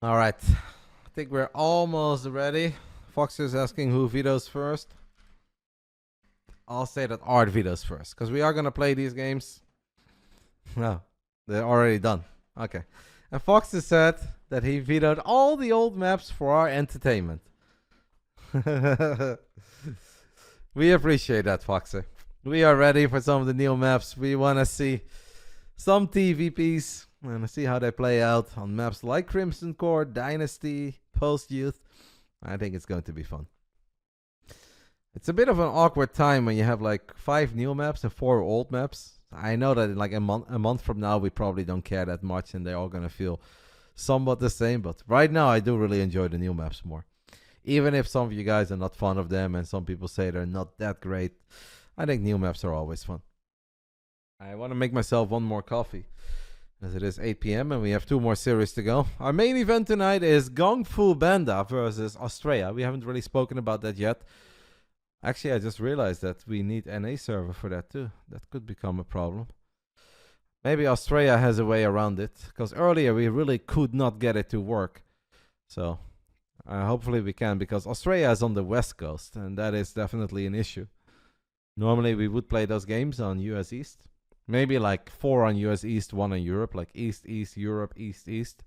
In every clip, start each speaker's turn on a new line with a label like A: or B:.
A: All right. I think we're almost ready. Fox is asking who vetoes first. I'll say that Art vetoes first, because we are going to play these games. No, they're already done. Okay. And Fox has said that he vetoed all the old maps for our entertainment. We appreciate that, Foxer. We are ready for some of the new maps. We want to see some TVPs and see how they play out on maps like Crimson Core, Dynasty, Post Youth. I think it's going to be fun. It's a bit of an awkward time when you have like 5 new maps and 4 old maps. I know that in like a month from now we probably don't care that much and they're all going to feel somewhat the same. But right now I do really enjoy the new maps more. Even if some of you guys are not fond of them and some people say they're not that great, I think new maps are always fun. I want to make myself one more coffee, as it is 8 p.m. and we have 2 more series to go. Our main event tonight is Gong Fu Banda versus Australia. We haven't really spoken about that yet. Actually, I just realized that we need NA server for that too. That could become a problem. Maybe Australia has a way around it, because earlier we really could not get it to work. So hopefully we can, because Australia is on the west coast, and that is definitely an issue. Normally we would play those games on US East. Maybe like 4 on US East, 1 on Europe, like East, East, Europe, East, East.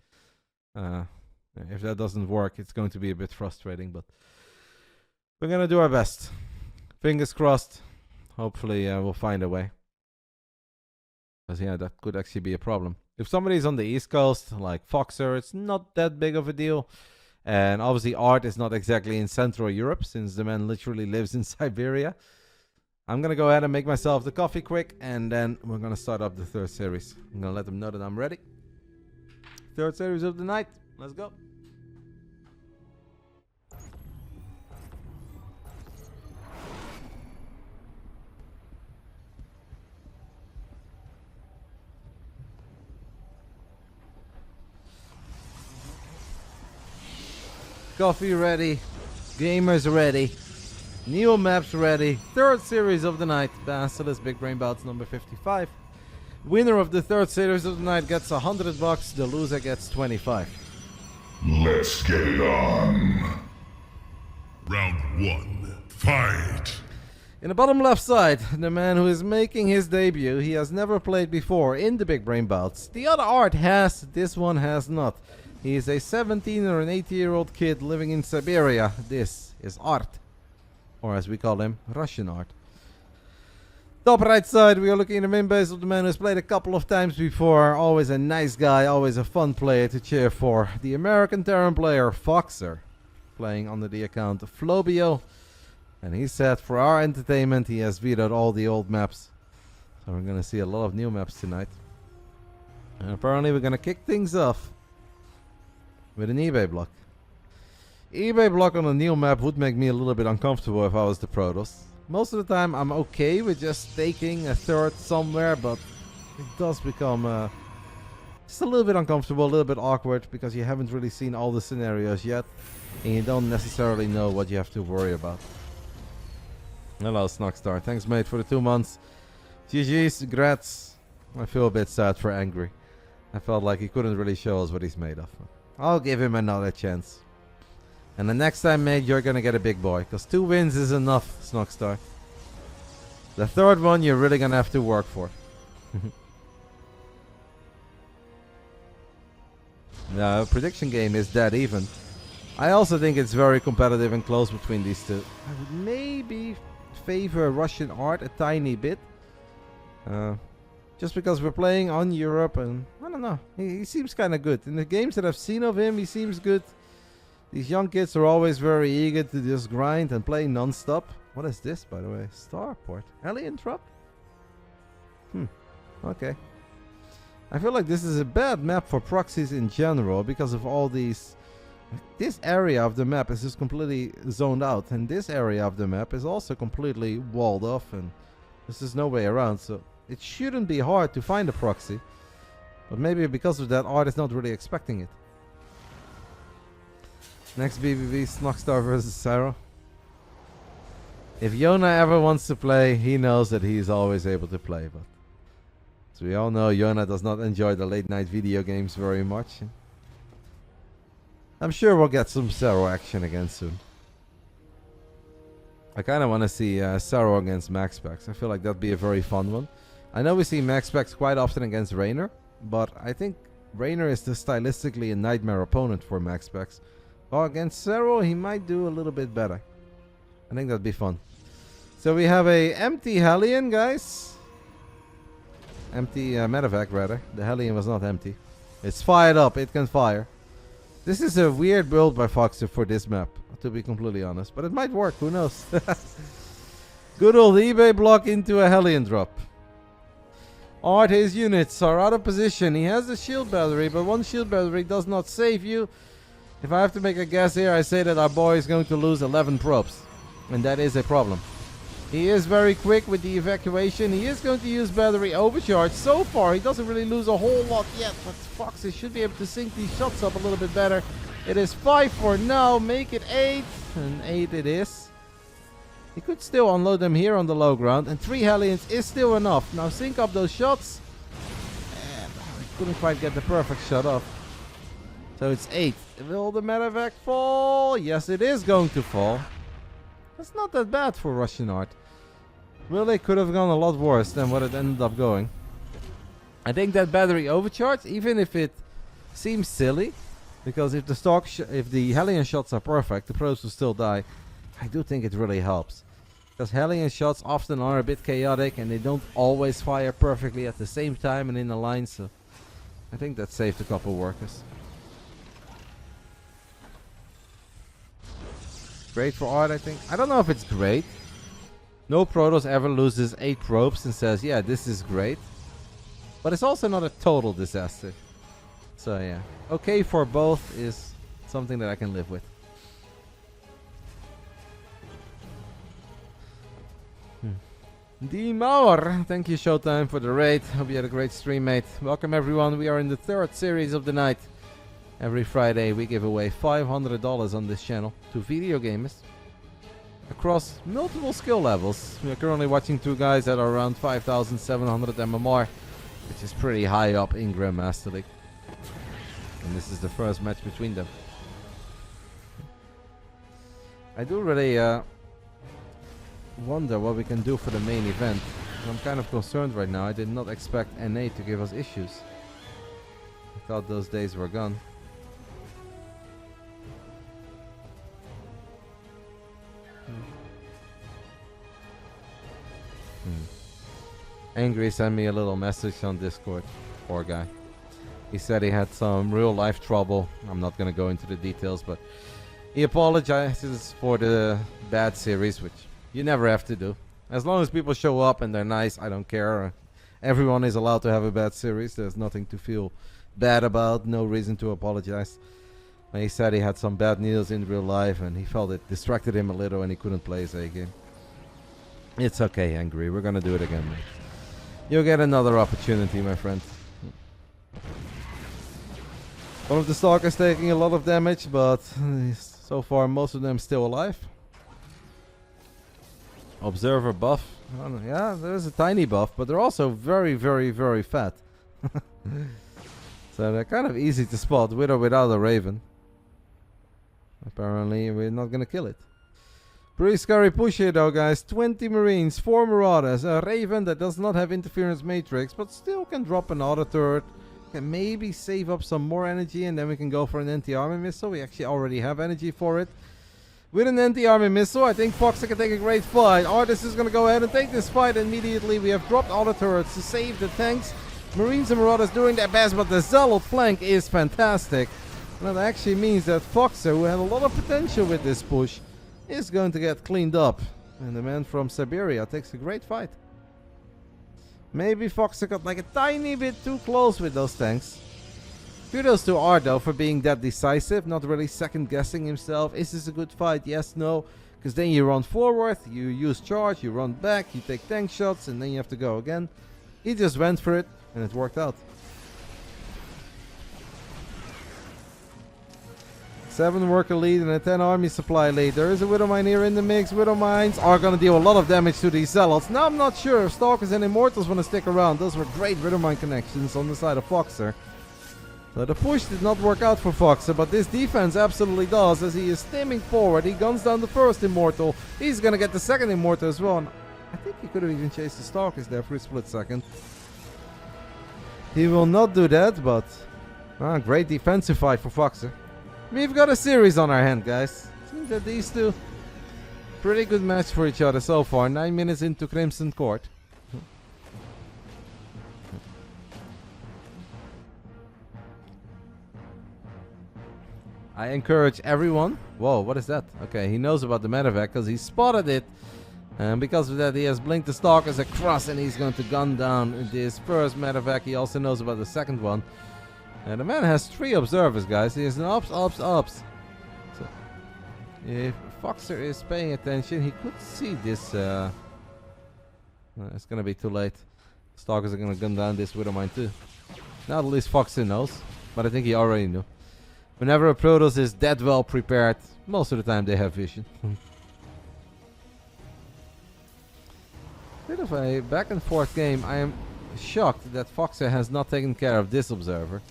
A: If that doesn't work, it's going to be a bit frustrating, but we're going to do our best. Fingers crossed. Hopefully we'll find a way. Because yeah, that could actually be a problem. If somebody's on the East Coast, like FoxeR, it's not that big of a deal. And obviously Art is not exactly in Central Europe, since the man literally lives in Siberia. I'm going to go ahead and make myself the coffee quick, and then we're going to start up the 3rd series. I'm going to let them know that I'm ready. 3rd series of the night. Let's go. Coffee ready. Gamers ready. New maps ready. 3rd series of the night. BASILISK Big Brain Bouts number 55. Winner of the 3rd series of the night gets $100. The loser gets 25.
B: Let's get it on.
C: Round 1. Fight.
A: In the bottom left side, the man who is making his debut. He has never played before in the Big Brain Bouts. The other Art has, this one has not. He is a 17 or an 18-year-old kid living in Siberia. This is Art. Or as we call him, Russian Art. Top right side, we are looking at the main base of the man who has played a couple of times before. Always a nice guy, always a fun player to cheer for. The American Terran player, FoxeR. Playing under the account of Flobio. And he said for our entertainment, he has vetoed all the old maps. So we're going to see a lot of new maps tonight. And apparently we're going to kick things off with an eBay block. eBay block on a new map would make me a little bit uncomfortable if I was the Protoss. Most of the time I'm okay with just taking a 3rd somewhere, but it does become just a little bit uncomfortable, a little bit awkward, because you haven't really seen all the scenarios yet, and you don't necessarily know what you have to worry about. Hello Snockstar, thanks mate for the 2 months. GG's, grats. I feel a bit sad for Angry. I felt like he couldn't really show us what he's made of. I'll give him another chance. And the next time, mate, you're gonna get a big boy. Because 2 wins is enough, Snockstar. The 3rd one, you're really gonna have to work for. The prediction game is dead even. I also think it's very competitive and close between these 2. I would maybe favor Russian Art a tiny bit. Just because we're playing on Europe, and I don't know. He seems kind of good. In the games that I've seen of him, he seems good. These young kids are always very eager to just grind and play non-stop. What is this, by the way? Starport. Alien drop? Okay. I feel like this is a bad map for proxies in general because of all these... This area of the map is just completely zoned out. And this area of the map is also completely walled off. And there's just no way around. So it shouldn't be hard to find a proxy. But maybe because of that, Art is not really expecting it. Next BBB, Snockstar versus Serral. If Yona ever wants to play, he knows that he's always able to play. But as we all know, Yona does not enjoy the late night video games very much. I'm sure we'll get some Serral action again soon. I kind of want to see Serral against MaxPax. I feel like that'd be a very fun one. I know we see MaxPax quite often against Reynor, but I think Reynor is stylistically a nightmare opponent for MaxPax. Well, against Serral, he might do a little bit better. I think that'd be fun. So we have a empty Hellion, guys. Empty medevac, rather. The Hellion was not empty. It's fired up. It can fire. This is a weird build by FoxeR for this map, to be completely honest. But it might work. Who knows? Good old eBay block into a Hellion drop. Alright, his units are out of position. He has a shield battery, but one shield battery does not save you. If I have to make a guess here, I say that our boy is going to lose 11 probes. And that is a problem. He is very quick with the evacuation. He is going to use battery overcharge. So far, he doesn't really lose a whole lot yet. But FoxeR should be able to sync these shots up a little bit better. It is 5 for now. Make it 8. And 8 it is. He could still unload them here on the low ground. And 3 Hellions is still enough. Now sync up those shots. And I couldn't quite get the perfect shot off. So it's 8. Will the medevac fall? Yes, it is going to fall. That's not that bad for Russian art. Really could have gone a lot worse than what it ended up going. I think that battery overcharge, even if it seems silly, because if the Hellion shots are perfect, the pros will still die. I do think it really helps. Because Hellion shots often are a bit chaotic and they don't always fire perfectly at the same time and in a line, so I think that saved a couple workers. Great for art, I think. I don't know if it's great. No Protoss ever loses 8 probes and says, yeah, this is great. But it's also not a total disaster. So yeah, okay for both is something that I can live with. Demauer, thank you ShoWTime for the raid. Hope you had a great stream, mate. Welcome everyone. We are in the 3rd series of the night. Every Friday we give away $500 on this channel to video gamers across multiple skill levels. We are currently watching 2 guys that are around 5,700 MMR, which is pretty high up in Grandmaster League. And this is the first match between them. I do really wonder what we can do for the main event. I'm kind of concerned right now. I did not expect NA to give us issues. I thought those days were gone. Angry sent me a little message on Discord. Poor guy. He said he had some real life trouble. I'm not going to go into the details, but he apologizes for the bad series, which you never have to do. As long as people show up and they're nice, I don't care. Everyone is allowed to have a bad series. There's nothing to feel bad about. No reason to apologize. He said he had some bad news in real life and he felt it distracted him a little and he couldn't play his A game. It's okay, Angry. We're going to do it again, mate. You'll get another opportunity, my friend. One of the Stalkers taking a lot of damage, but so far most of them still alive. Observer buff. Yeah, there's a tiny buff, but they're also very, very, very fat. So they're kind of easy to spot with or without a Raven. Apparently we're not gonna kill it. Pretty scary push here though, guys. 20 Marines, 4 Marauders, a Raven that does not have Interference Matrix, but still can drop an auto turret. Can maybe save up some more energy and then we can go for an anti-army missile. We actually already have energy for it. With an anti-army missile, I think FoxeR can take a great fight. Artis is going to go ahead and take this fight immediately. We have dropped auto turrets to save the tanks. Marines and Marauders doing their best, but the Zealot flank is fantastic. And that actually means that FoxeR, who had a lot of potential with this push, is going to get cleaned up. And the man from Siberia takes a great fight. Maybe FoxeR got like a tiny bit too close with those tanks. Kudos to Art though for being that decisive, not really second guessing himself. Is this a good fight? Yes, no. Because then you run forward, you use charge, you run back, you take tank shots, and then you have to go again. He just went for it, and it worked out. 7 worker lead and a 10 army supply lead. There is a Widowmine here in the mix. Widowmines are going to deal a lot of damage to these Zealots. Now I'm not sure if Stalkers and Immortals want to stick around. Those were great Widowmine connections on the side of FoxeR. So the push did not work out for FoxeR, but this defense absolutely does, as he is steaming forward. He guns down the first Immortal. He's gonna get the second Immortal as well. And I think he could have even chased the Stalkers there for a split second. He will not do that, but great defensive fight for FoxeR. We've got a series on our hand, guys. Seems that these two, pretty good match for each other so far. 9 minutes into Crimson Court. I encourage everyone. Whoa, what is that? Okay, he knows about the medevac because he spotted it. And because of that, he has blinked the Stalkers across and he's going to gun down this first medevac. He also knows about the second one. And the man has 3 observers, guys. He has an ops. So, if FoxeR is paying attention, he could see this. It's going to be too late. Stalkers are going to gun down this HeroMarine too. Now at least FoxeR knows. But I think he already knew. Whenever a Protoss is that well prepared, most of the time they have vision. Bit of a back and forth game. I am shocked that FoxeR has not taken care of this observer.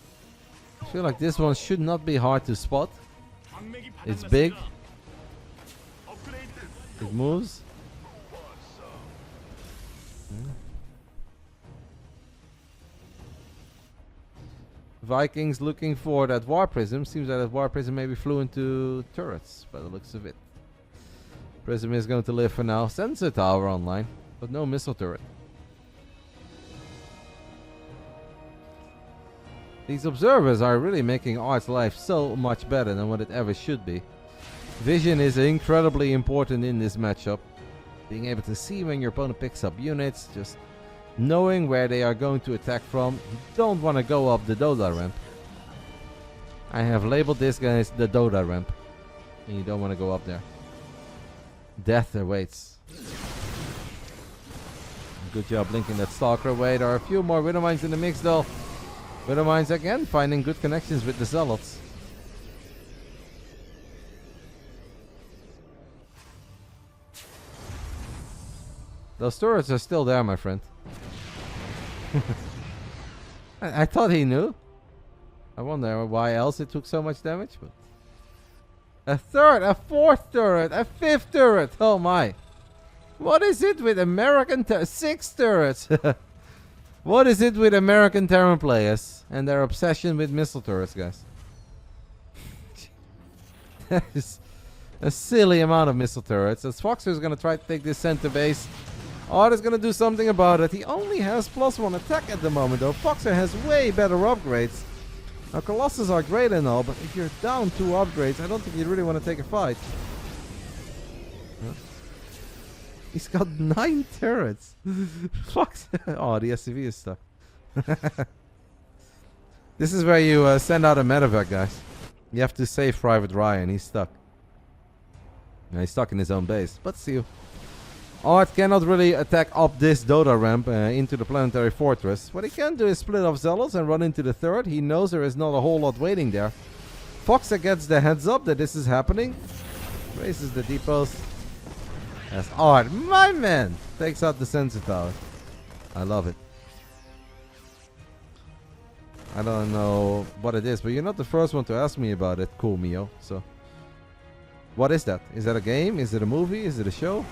A: I feel like this one should not be hard to spot. It's big. It moves. Vikings looking for that War Prism. Seems that War Prism maybe flew into turrets by the looks of it. Prism is going to live for now. Sensor tower online, but no missile turret. These observers are really making Art's life so much better than what it ever should be. Vision is incredibly important in this matchup. Being able to see when your opponent picks up units, just knowing where they are going to attack from. You don't want to go up the Dota ramp. I have labeled this guy as the Dota ramp. And you don't want to go up there. Death awaits. Good job blinking that Stalker away. There are a few more HeroMarines in the mix though. HeroMarines again finding good connections with the Zealots. Those turrets are still there, my friend. I thought he knew. I wonder why else it took so much damage. But a third, a fourth turret, a fifth turret. Oh my. What is it with American 6 turrets? What is it with American Terran players and their obsession with missile turrets, guys? That is a silly amount of missile turrets. As FoxeR is going to try to take this center base. Art is going to do something about it. He only has +1 attack at the moment though. FoxeR has way better upgrades. Now Colossus are great and all, but if you're down 2 upgrades, I don't think you really want to take a fight. Huh? He's got 9 turrets. FoxeR. Oh, the SCV is stuck. This is where you send out a medevac, guys. You have to save Private Ryan. He's stuck. Now, he's stuck in his own base, but still. Art cannot really attack up this Dota ramp into the planetary fortress. What he can do is split off Zealots and run into the third. He knows there is not a whole lot waiting there. FoxeR gets the heads up that this is happening. Raises the depots. As Art, my man, takes out the sensor tower. I love it. I don't know what it is, but you're not the first one to ask me about it, cool Mio. So, what is that? Is that a game? Is it a movie? Is it a show?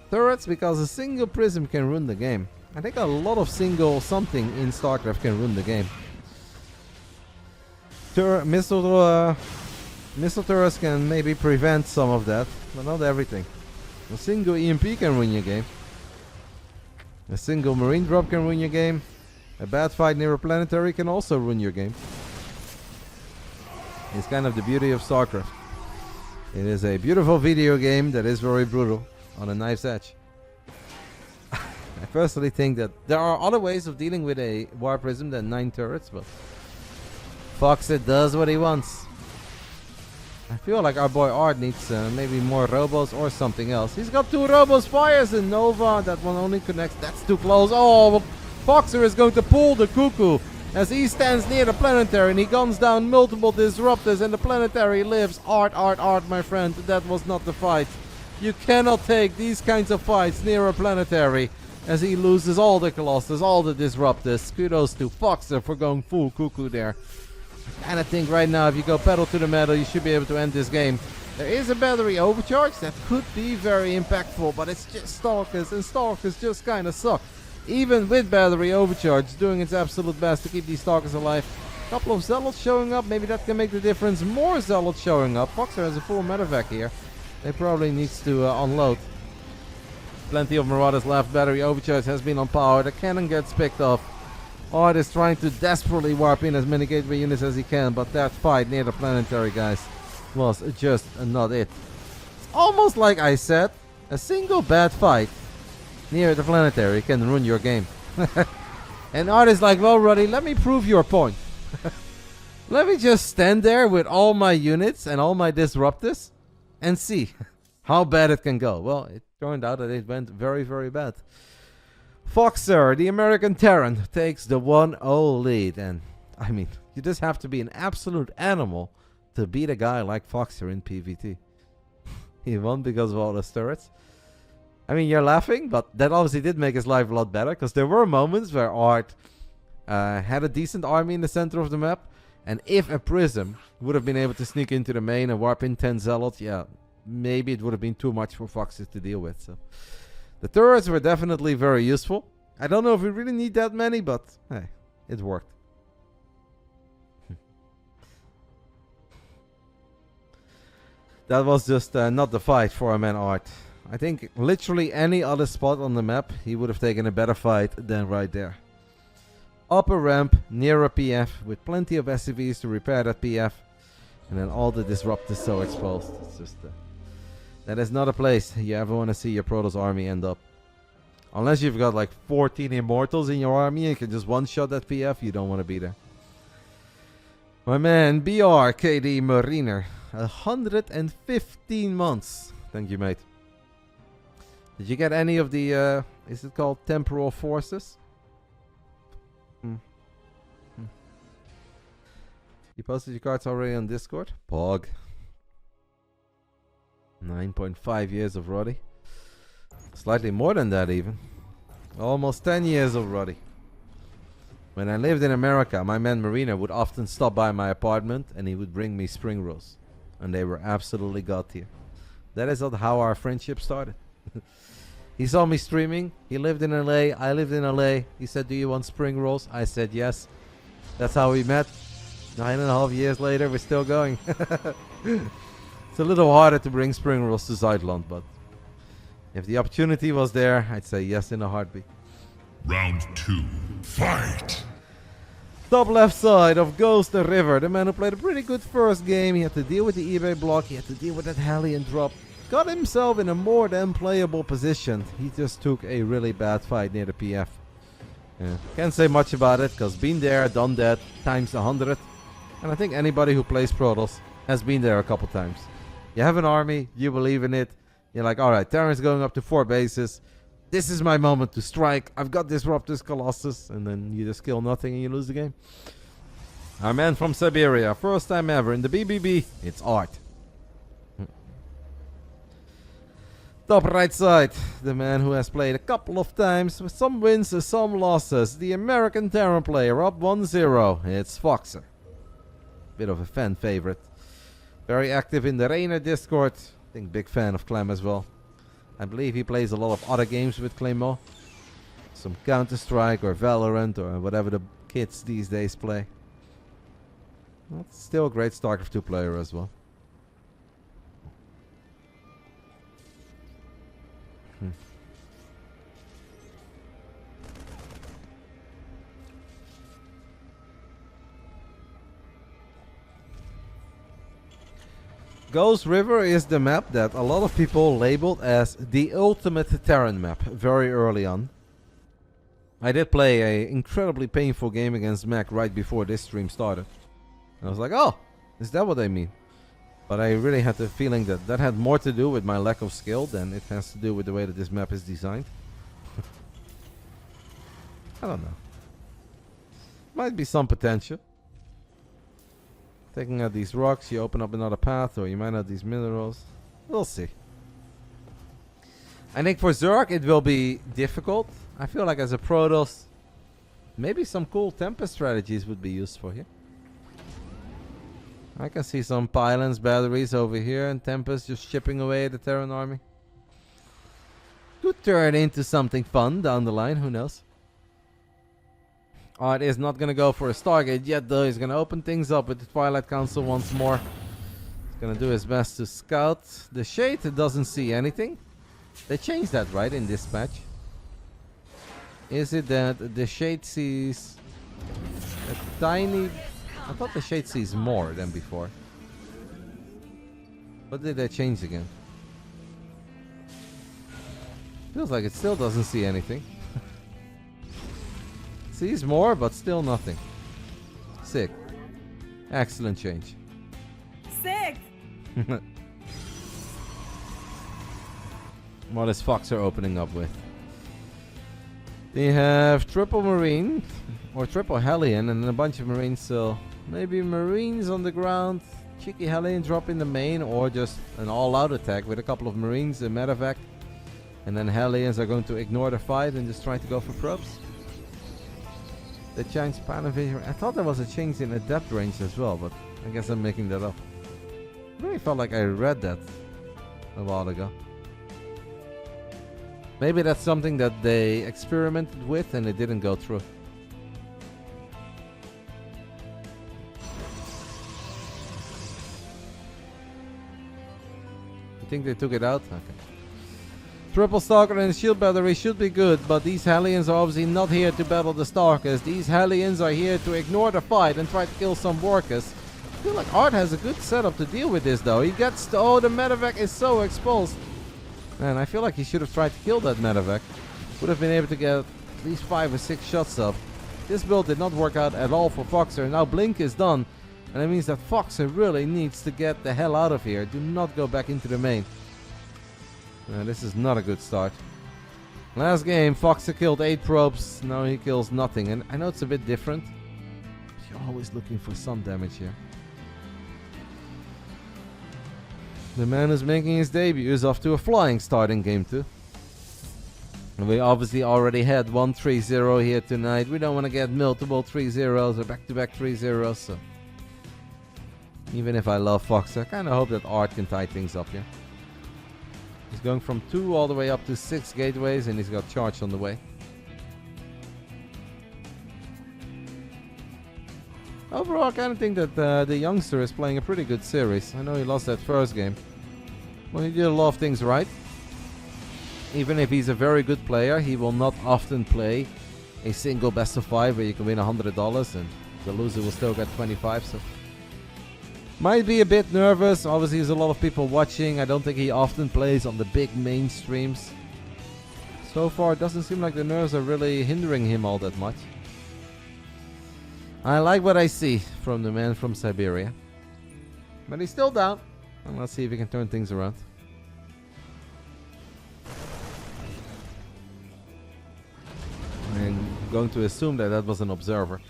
A: Turrets, because a single prism can ruin the game. I think a lot of single something in Starcraft can ruin the game. Missile turrets can maybe prevent some of that, but not everything. A single EMP can ruin your game. A single marine drop can ruin your game. A bad fight near a planetary can also ruin your game. It's kind of the beauty of Starcraft. It is a beautiful video game that is very brutal on a knife's edge. I personally think that there are other ways of dealing with a War Prism than 9 turrets, but FoxeR does what he wants. I feel like our boy Art needs maybe more robos or something else. He's got 2 robos fires in Nova. That one only connects. That's too close. Oh, FoxeR is going to pull the cuckoo as he stands near the planetary and he guns down multiple disruptors and the planetary lives. Art, my friend. That was not the fight. You cannot take these kinds of fights near a planetary. as he loses all the Colossus, all the Disruptors. Kudos to FoxeR for going full cuckoo there. And I think right now, if you go pedal to the metal, you should be able to end this game. There is a battery overcharge that could be very impactful, but it's just Stalkers, and Stalkers just kind of suck. Even with battery overcharge, doing its absolute best to keep these Stalkers alive. A couple of Zealots showing up, maybe that can make the difference. More Zealots showing up. FoxeR has a full medevac here. They probably needs to unload. Plenty of Marauders left. Battery overcharge has been on power. The cannon gets picked off. Art is trying to desperately warp in as many gateway units as he can, but that fight near the planetary, guys, was just not it. It's almost like I said, a single bad fight near the planetary can ruin your game. And Art is like, well, Roddy, let me prove your point. Let me just stand there with all my units and all my disruptors and see how bad it can go. Well, it turned out that it went very, very bad. FoxeR, the American Terran, takes the 1-0 lead. And, I mean, you just have to be an absolute animal to beat a guy like FoxeR in PvT. He won because of all the turrets. I mean, you're laughing, but that obviously did make his life a lot better, because there were moments where Art had a decent army in the center of the map, and if a Prism would have been able to sneak into the main and warp in 10 Zealots, yeah, maybe it would have been too much for FoxeR to deal with. So the turrets were definitely very useful. I don't know if we really need that many, but hey, it worked. That was just not the fight for our man Art. I think literally any other spot on the map, he would have taken a better fight than right there. Upper ramp, near a PF, with plenty of SCVs to repair that PF. And then all the disruptors so exposed. It's just... that is not a place you ever want to see your Protoss army end up. Unless you've got like 14 Immortals in your army and you can just one-shot that PF, you don't want to be there. My man, BR, KD, Reynor. 115 months. Thank you, mate. Did you get any of the, is it called Temporal Forces? You posted your cards already on Discord? Pog. 9.5 years of Roddy. Slightly more than that even. Almost 10 years of Roddy. When I lived in America, my man Marina would often stop by my apartment and he would bring me spring rolls. And they were absolutely god tier. That is how our friendship started. He saw me streaming. He lived in LA. I lived in LA. He said, do you want spring rolls? I said yes. That's how we met. 9.5 years later, we're still going. It's a little harder to bring spring rolls to Zuidland, but if the opportunity was there, I'd say yes in a heartbeat.
C: Round 2, fight!
A: Top left side of Ghost the River, the man who played a pretty good first game. He had to deal with the eBay block, he had to deal with that Hellion drop. Got himself in a more than playable position. He just took a really bad fight near the PF. Yeah. Can't say much about it, because been there, done that, times 100. And I think anybody who plays Protoss has been there a couple times. You have an army, you believe in it. You're like, alright, Terran's going up to 4 bases. This is my moment to strike. I've got Disruptors, Colossus. And then you just kill nothing and you lose the game. Our man from Siberia, first time ever in the BBB, it's Art. Top right side, the man who has played a couple of times with some wins and some losses. The American Terran player, up 1-0. It's FoxeR. Bit of a fan favorite. Very active in the Reynor Discord. I think big fan of Clem as well. I believe he plays a lot of other games with Clem. Some Counter-Strike or Valorant or whatever the kids these days play. Well, still a great Starcraft 2 player as well. Ghost River is the map that a lot of people labeled as the ultimate Terran map very early on. I did play an incredibly painful game against Mac right before this stream started. I was like, oh, is that what they mean? But I really had the feeling that that had more to do with my lack of skill than it has to do with the way that this map is designed. I don't know. Might be some potential. Taking out these rocks, you open up another path, or you mine out these minerals. We'll see. I think for Zerg it will be difficult. I feel like as a Protoss, maybe some cool Tempest strategies would be useful here. I can see some pylons, batteries over here, and Tempest just chipping away at the Terran army. Could turn into something fun down the line, who knows? Art is not going to go for a Stargate yet, though. He's going to open things up with the Twilight Council once more. He's going to do his best to scout. The Shade doesn't see anything. They changed that, right, in this patch? Is it that the Shade sees a tiny... I thought the Shade sees more than before. What did they change again? Feels like it still doesn't see anything. Sees more, but still nothing. Sick. Excellent change.
D: Sick!
A: What is FoxeR opening up with? They have triple Marine, or triple Hellion, and then a bunch of Marines, so maybe Marines on the ground, cheeky Hellion drop in the main, or just an all-out attack with a couple of Marines, a medevac, and then Hellions are going to ignore the fight and just try to go for probes. They changed pattern vision. I thought there was a change in adept range as well, but I guess I'm making that up. I really felt like I read that a while ago. Maybe that's something that they experimented with and it didn't go through. You think they took it out? Okay. Triple Stalker and Shield Battery should be good, but these Hellions are obviously not here to battle the Stalkers. These Hellions are here to ignore the fight and try to kill some workers. I feel like Art has a good setup to deal with this though. He gets to, oh, the medevac is so exposed. Man, I feel like he should have tried to kill that medevac. Would have been able to get at least 5 or 6 shots up. This build did not work out at all for FoxeR. Now Blink is done. And that means that FoxeR really needs to get the hell out of here. Do not go back into the main. This is not a good start. Last game, FoxeR killed 8 probes. Now he kills nothing. And I know it's a bit different. But you're always looking for some damage here. The man who's making his debut is off to a flying start in game 2. And we obviously already had 1 3-0 here tonight. We don't want to get multiple 3-0s or back-to-back 3-0s. So even if I love FoxeR, I kind of hope that Art can tie things up here. He's going from 2 all the way up to 6 gateways and he's got charge on the way. Overall, I kind of think that the youngster is playing a pretty good series. I know he lost that first game. Well, he did a lot of things right. Even if he's a very good player, he will not often play a single best of 5 where you can win $100 and the loser will still get 25. So might be a bit nervous. Obviously, there's a lot of people watching. I don't think he often plays on the big mainstreams. So far, it doesn't seem like the nerves are really hindering him all that much. I like what I see from the man from Siberia. But he's still down. And let's see if he can turn things around. I'm going to assume that that was an observer.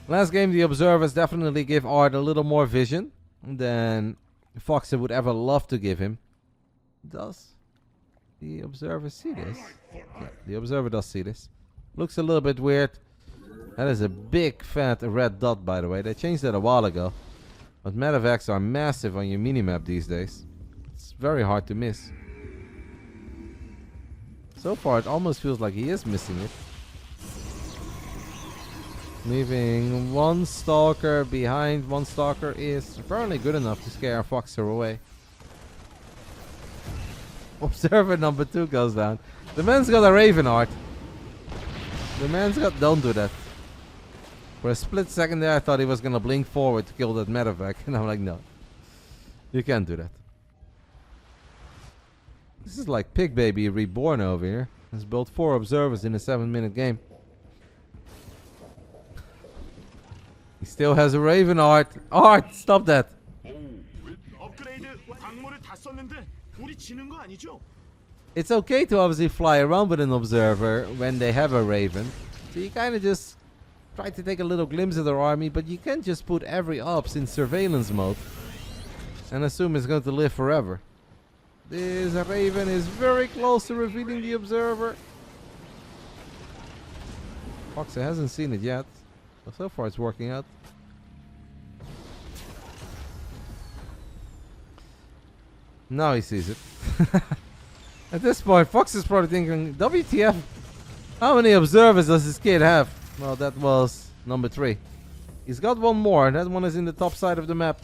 A: Last game, the observers definitely give Art a little more vision than FoxeR would ever love to give him. Does the observer see this? Yeah, the observer does see this. Looks a little bit weird. That is a big fat red dot, by the way. They changed that a while ago. But medevacs are massive on your minimap these days. It's very hard to miss. So far, it almost feels like he is missing it. Leaving 1 Stalker behind. 1 Stalker is apparently good enough to scare FoxeR away. Observer number 2 goes down. The man's got a Raven Art. The man's got... Don't do that. For a split second there, I thought he was going to blink forward to kill that medevac. And I'm like, no. You can't do that. This is like Pig Baby reborn over here. He's built 4 observers in a 7-minute game. He still has a Raven Art. Art, stop that. It's okay to obviously fly around with an observer when they have a Raven. So you kind of just try to take a little glimpse of their army, but you can't just put every ops in surveillance mode and assume it's going to live forever. This Raven is very close to revealing the observer. FoxeR hasn't seen it yet. But so far it's working out. Now he sees it. At this point, Fox is probably thinking, WTF? How many observers does this kid have? Well, that was number 3. He's got one more. That one is in the top side of the map.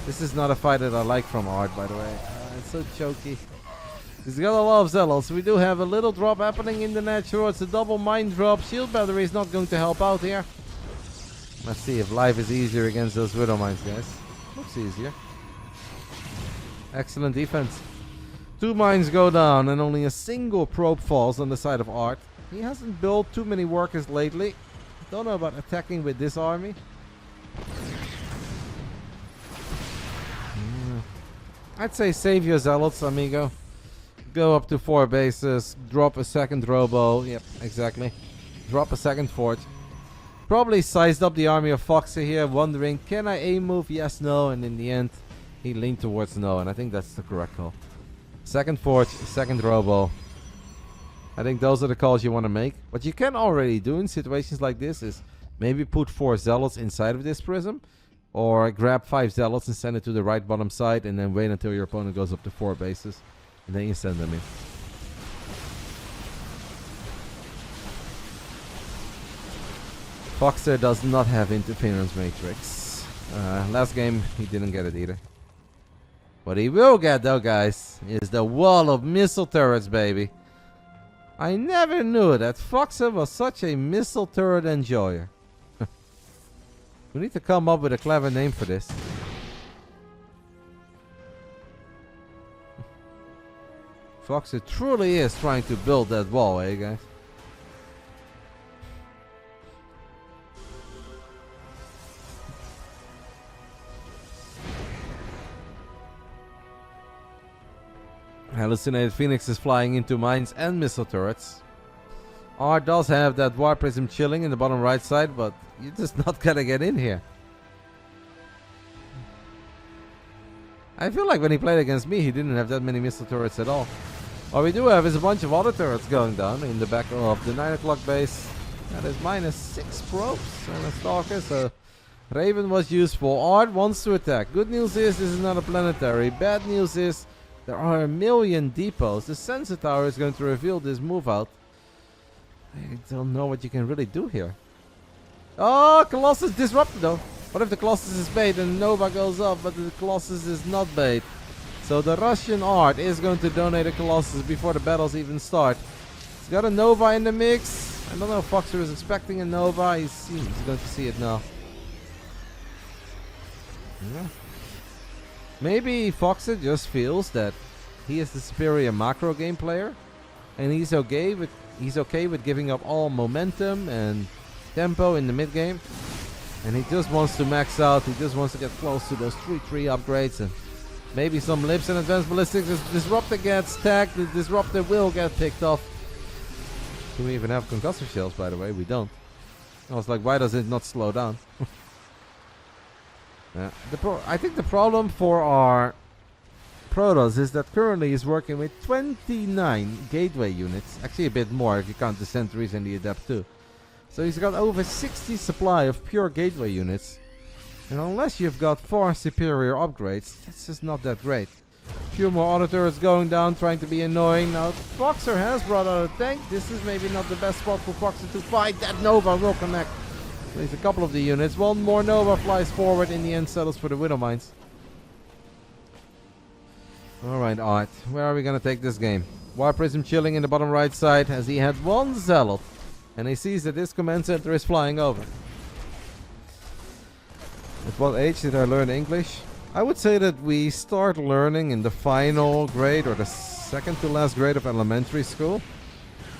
A: This is not a fight that I like from Art, by the way. It's so choky. He's got a lot of zealots. We do have a little drop happening in the natural. It's a double mine drop. Shield battery is not going to help out here. Let's see if life is easier against those widow mines, guys. Looks easier. Excellent defense. 2 mines go down and only a single probe falls on the side of Art. He hasn't built too many workers lately. Don't know about attacking with this army. I'd say save your zealots, amigo. Go up to 4 bases. Drop a second robo. Yep, exactly. Drop a second fort. Probably sized up the army of FoxeR here, wondering, can I A move? Yes, no. And in the end, he leaned towards no. And I think that's the correct call. Second fort, second robo. I think those are the calls you want to make. What you can already do in situations like this is maybe put 4 zealots inside of this prism. Or grab 5 zealots and send it to the right bottom side. And then wait until your opponent goes up to 4 bases. And then you send them in. FoxeR does not have interference matrix. Last game he didn't get it either. What he will get though, guys, is the wall of missile turrets, baby. I never knew that FoxeR was such a missile turret enjoyer. We need to come up with a clever name for this. FoxeR truly is trying to build that wall, eh, guys? Hallucinated Phoenix is flying into mines and missile turrets. R does have that War Prism chilling in the bottom right side, but you're just not gonna get in here. I feel like when he played against me, he didn't have that many missile turrets at all. What we do have is a bunch of other turrets going down in the back of the 9 o'clock base. That is minus 6 probes and a stalker, so Raven was useful. Art wants to attack. Good news is this is not a planetary. Bad news is there are a million depots. The sensor tower is going to reveal this move out. I don't know what you can really do here. Oh, Colossus disrupted though. What if the Colossus is bait and Nova goes up, but the Colossus is not bait? So the Russian Art is going to donate a Colossus before the battles even start. He's got a Nova in the mix. I don't know if FoxeR is expecting a Nova. He's going to see it now. Yeah. Maybe FoxeR just feels that he is the superior macro game player, and he's okay with giving up all momentum and tempo in the mid game, and he just wants to max out. He just wants to get close to those 3-3 upgrades and maybe some lips and advanced ballistics. As Disruptor gets tagged, the Disruptor will get picked off. Do we even have concussive shells, by the way? We don't. I was like, why does it not slow down? Yeah. I think the problem for our Protoss is that currently he's working with 29 gateway units. Actually a bit more if you count the sentries and the adept too. So he's got over 60 supply of pure gateway units. And unless you've got far superior upgrades, that's just not that great. A few more auto turrets going down, trying to be annoying. Now FoxeR has brought out a tank. This is maybe not the best spot for FoxeR to fight. That Nova will connect. There's a couple of the units. One more Nova flies forward. In the end, settles for the Widow Mines. Alright, Art. Where are we going to take this game? War Prism chilling in the bottom right side as he had one Zealot. And he sees that this command center is flying over. At what age did I learn English? I would say that we start learning in the final grade or the second to last grade of elementary school.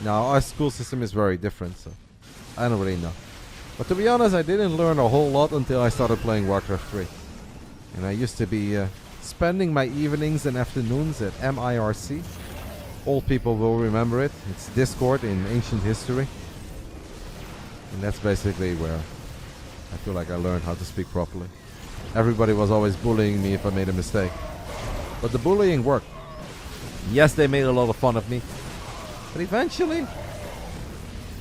A: Now, our school system is very different, so I don't really know. But to be honest, I didn't learn a whole lot until I started playing Warcraft 3. And I used to be spending my evenings and afternoons at MIRC. Old people will remember it. It's Discord in ancient history. And that's basically where I feel like I learned how to speak properly. Everybody was always bullying me if I made a mistake. But the bullying worked. Yes, they made a lot of fun of me. But eventually,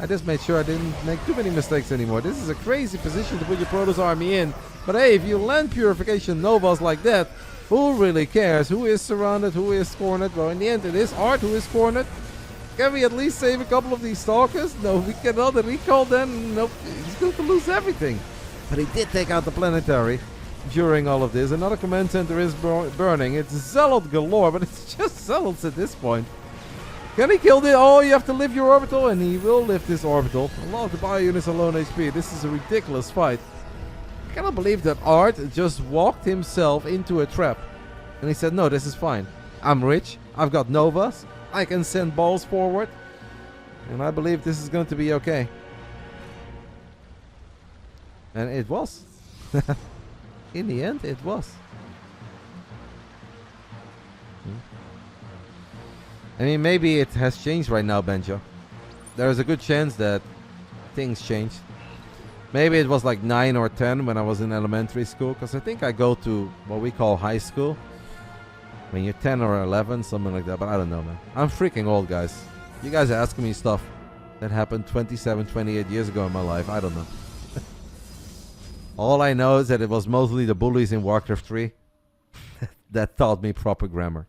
A: I just made sure I didn't make too many mistakes anymore. This is a crazy position to put your Protoss army in. But hey, if you land purification Novas like that, who really cares? Who is surrounded? Who is cornered? Well, in the end, it is Art who is cornered. Can we at least save a couple of these Stalkers? No, we cannot recall them. Nope, he's going to lose everything. But he did take out the planetary during all of this. Another command center is burning. It's Zealot galore, but it's just Zealots at this point. Can he kill this? Oh, you have to lift your orbital, and he will lift this orbital. A lot of the bio units are low on HP. This is a ridiculous fight. I cannot believe that Art just walked himself into a trap. And he said, no, this is fine. I'm rich. I've got Novas. I can send balls forward. And I believe this is going to be okay. And it was. In the end, it was. I mean, maybe it has changed right now, Benjo. There is a good chance that things changed. Maybe it was like 9 or 10 when I was in elementary school. Because I think I go to what we call high school. When you're 10 or 11, something like that. But I don't know, man. I'm freaking old, guys. You guys are asking me stuff that happened 27, 28 years ago in my life. I don't know. All I know is that it was mostly the bullies in Warcraft 3 that taught me proper grammar.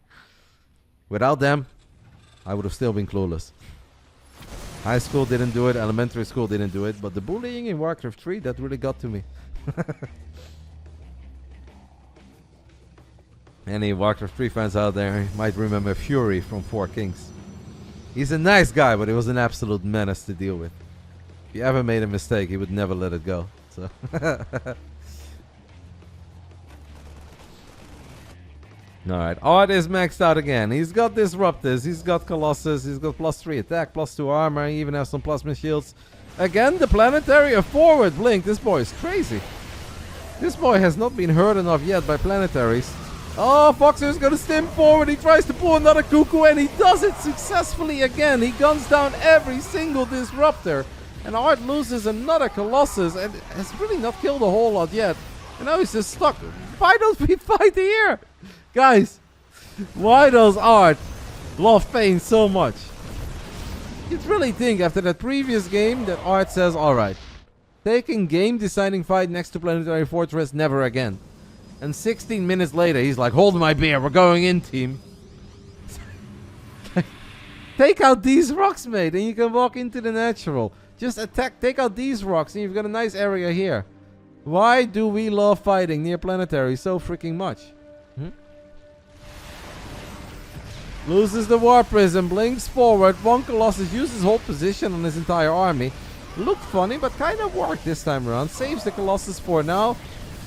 A: Without them, I would have still been clueless. High school didn't do it, elementary school didn't do it, but the bullying in Warcraft 3, that really got to me. Any Warcraft 3 fans out there might remember Fury from Four Kings. He's a nice guy, but he was an absolute menace to deal with. If you ever made a mistake, he would never let it go. So Alright, Art is maxed out again. He's got Disruptors, he's got Colossus, he's got +3 attack, +2 armor, he even has some plasma shields. Again, the planetary, a forward blink. This boy is crazy. This boy has not been hurt enough yet by planetaries. Oh, FoxeR is gonna stim forward. He tries to pull another cuckoo and he does it successfully again. He guns down every single Disruptor. And Art loses another Colossus and has really not killed a whole lot yet. And now he's just stuck. Why don't we fight here? Guys, why does Art love Pain so much? You'd really think after that previous game that Art says, alright, taking game deciding fight next to Planetary Fortress, never again. And 16 minutes later, he's like, hold my beer, we're going in, team. Take out these rocks, mate, and you can walk into the natural. Just attack, take out these rocks, and you've got a nice area here. Why do we love fighting near Planetary so freaking much? Loses the War Prism, blinks forward. One Colossus uses hold position on his entire army. Looked funny, but kind of worked this time around. Saves the Colossus for now.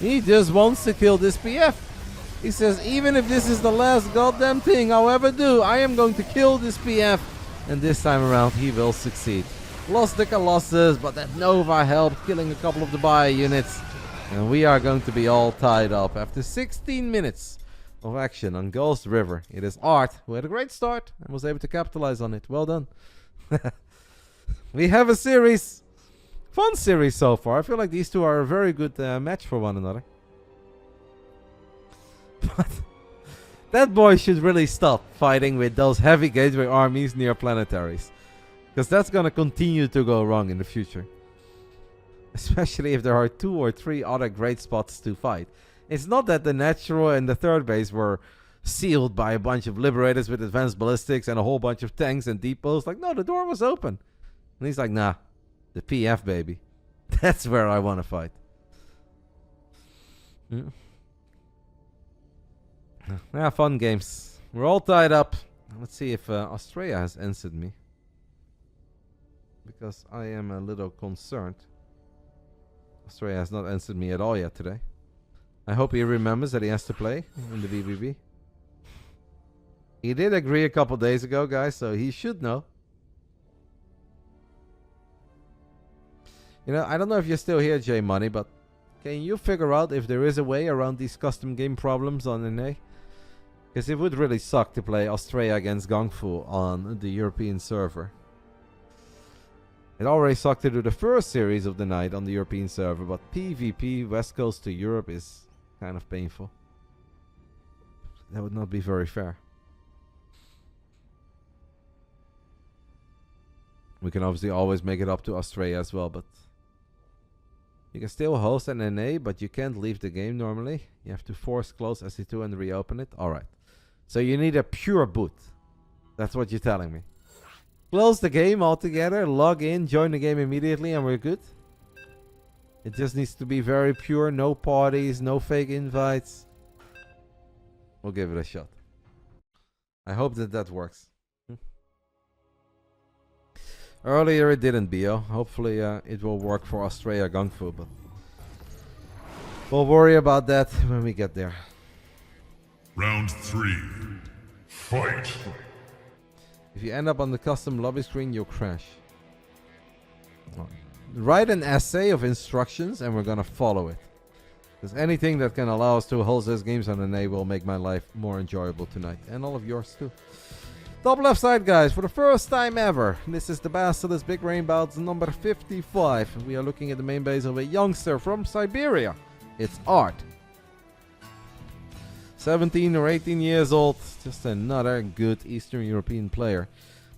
A: He just wants to kill this PF. He says, even if this is the last goddamn thing I'll ever do, I am going to kill this PF. And this time around, he will succeed. Lost the Colossus, but that Nova helped, killing a couple of the bio units. And we are going to be all tied up after 16 minutes of action on Ghost River. It is Art who had a great start and was able to capitalize on it. Well done. We have a series. Fun series so far. I feel like these two are a very good match for one another. But that boy should really stop fighting with those heavy gateway armies near planetaries. Because that's going to continue to go wrong in the future. Especially if there are 2 or 3 other great spots to fight. It's not that the natural and the third base were sealed by a bunch of liberators with advanced ballistics and a whole bunch of tanks and depots. Like, no, the door was open. And he's like, nah, the PF, baby. That's where I want to fight. Yeah, fun games. We're all tied up. Let's see if Australia has answered me. Because I am a little concerned. Australia has not answered me at all yet today. I hope he remembers that he has to play in the BBB. He did agree a couple days ago, guys, so he should know. You know, I don't know if you're still here, J Money, but can you figure out if there is a way around these custom game problems on NA? Because it would really suck to play Australia against Gongfu on the European server. It already sucked to do the first series of the night on the European server, but PvP West Coast to Europe is kind of painful. That would not be very fair. We can obviously always make it up to Australia as well, but you can still host an NA, but you can't leave the game normally. You have to force close SC2 and reopen it. Alright. So you need a pure boot. That's what you're telling me. Close the game altogether, log in, join the game immediately, and we're good. It just needs to be very pure, no parties, no fake invites. We'll give it a shot. I hope that works. Earlier it didn't, Bio. Hopefully it will work for Australia Gung Fu, but we'll worry about that when we get there.
C: Round 3.
B: Fight!
A: If you end up on the custom lobby screen, you'll crash. Write an essay of instructions and we're gonna follow it. Because anything that can allow us to host those games on NA will make my life more enjoyable tonight. And all of yours too. Top left side, guys, for the first time ever. This is the BASILISK Big Brain Bouts number 55. We are looking at the main base of a youngster from Siberia. It's Art. 17 or 18 years old. Just another good Eastern European player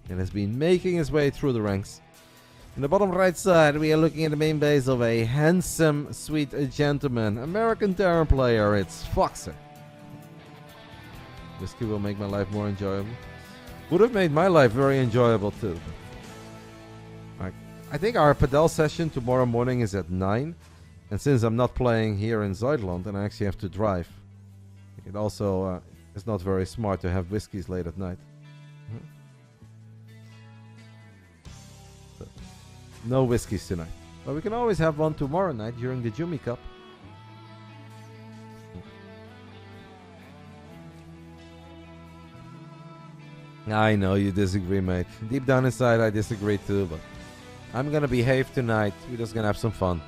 A: that has been making his way through the ranks. In the bottom right side, we are looking at the main base of a handsome, sweet gentleman. American Terran player. It's FoxeR. This kid will make my life more enjoyable. Would have made my life very enjoyable too. I think our padel session tomorrow morning is at 9. And since I'm not playing here in Zuidland and I actually have to drive, it also is not very smart to have whiskeys late at night. So, no whiskeys tonight. But we can always have one tomorrow night during the Jumi Cup. I know you disagree, mate. Deep down inside, I disagree too, but I'm gonna behave tonight. We're just gonna have some fun.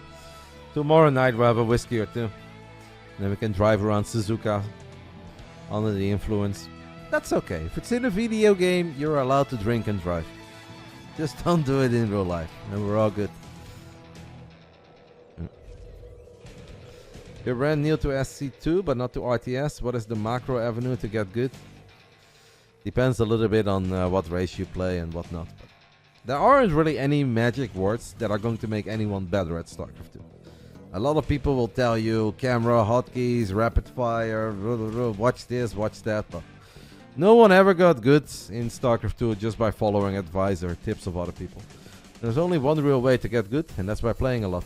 A: Tomorrow night, we'll have a whiskey or two. And then we can drive around Suzuka under the influence. That's okay. If it's in a video game, you're allowed to drink and drive. Just don't do it in real life, and we're all good. You're brand new to SC2, but not to RTS. What is the macro avenue to get good? Depends a little bit on what race you play and whatnot. But there aren't really any magic words that are going to make anyone better at Starcraft 2. A lot of people will tell you camera, hotkeys, rapid fire, watch this, watch that. But no one ever got good in Starcraft 2 just by following advice or tips of other people. There's only one real way to get good, and that's by playing a lot.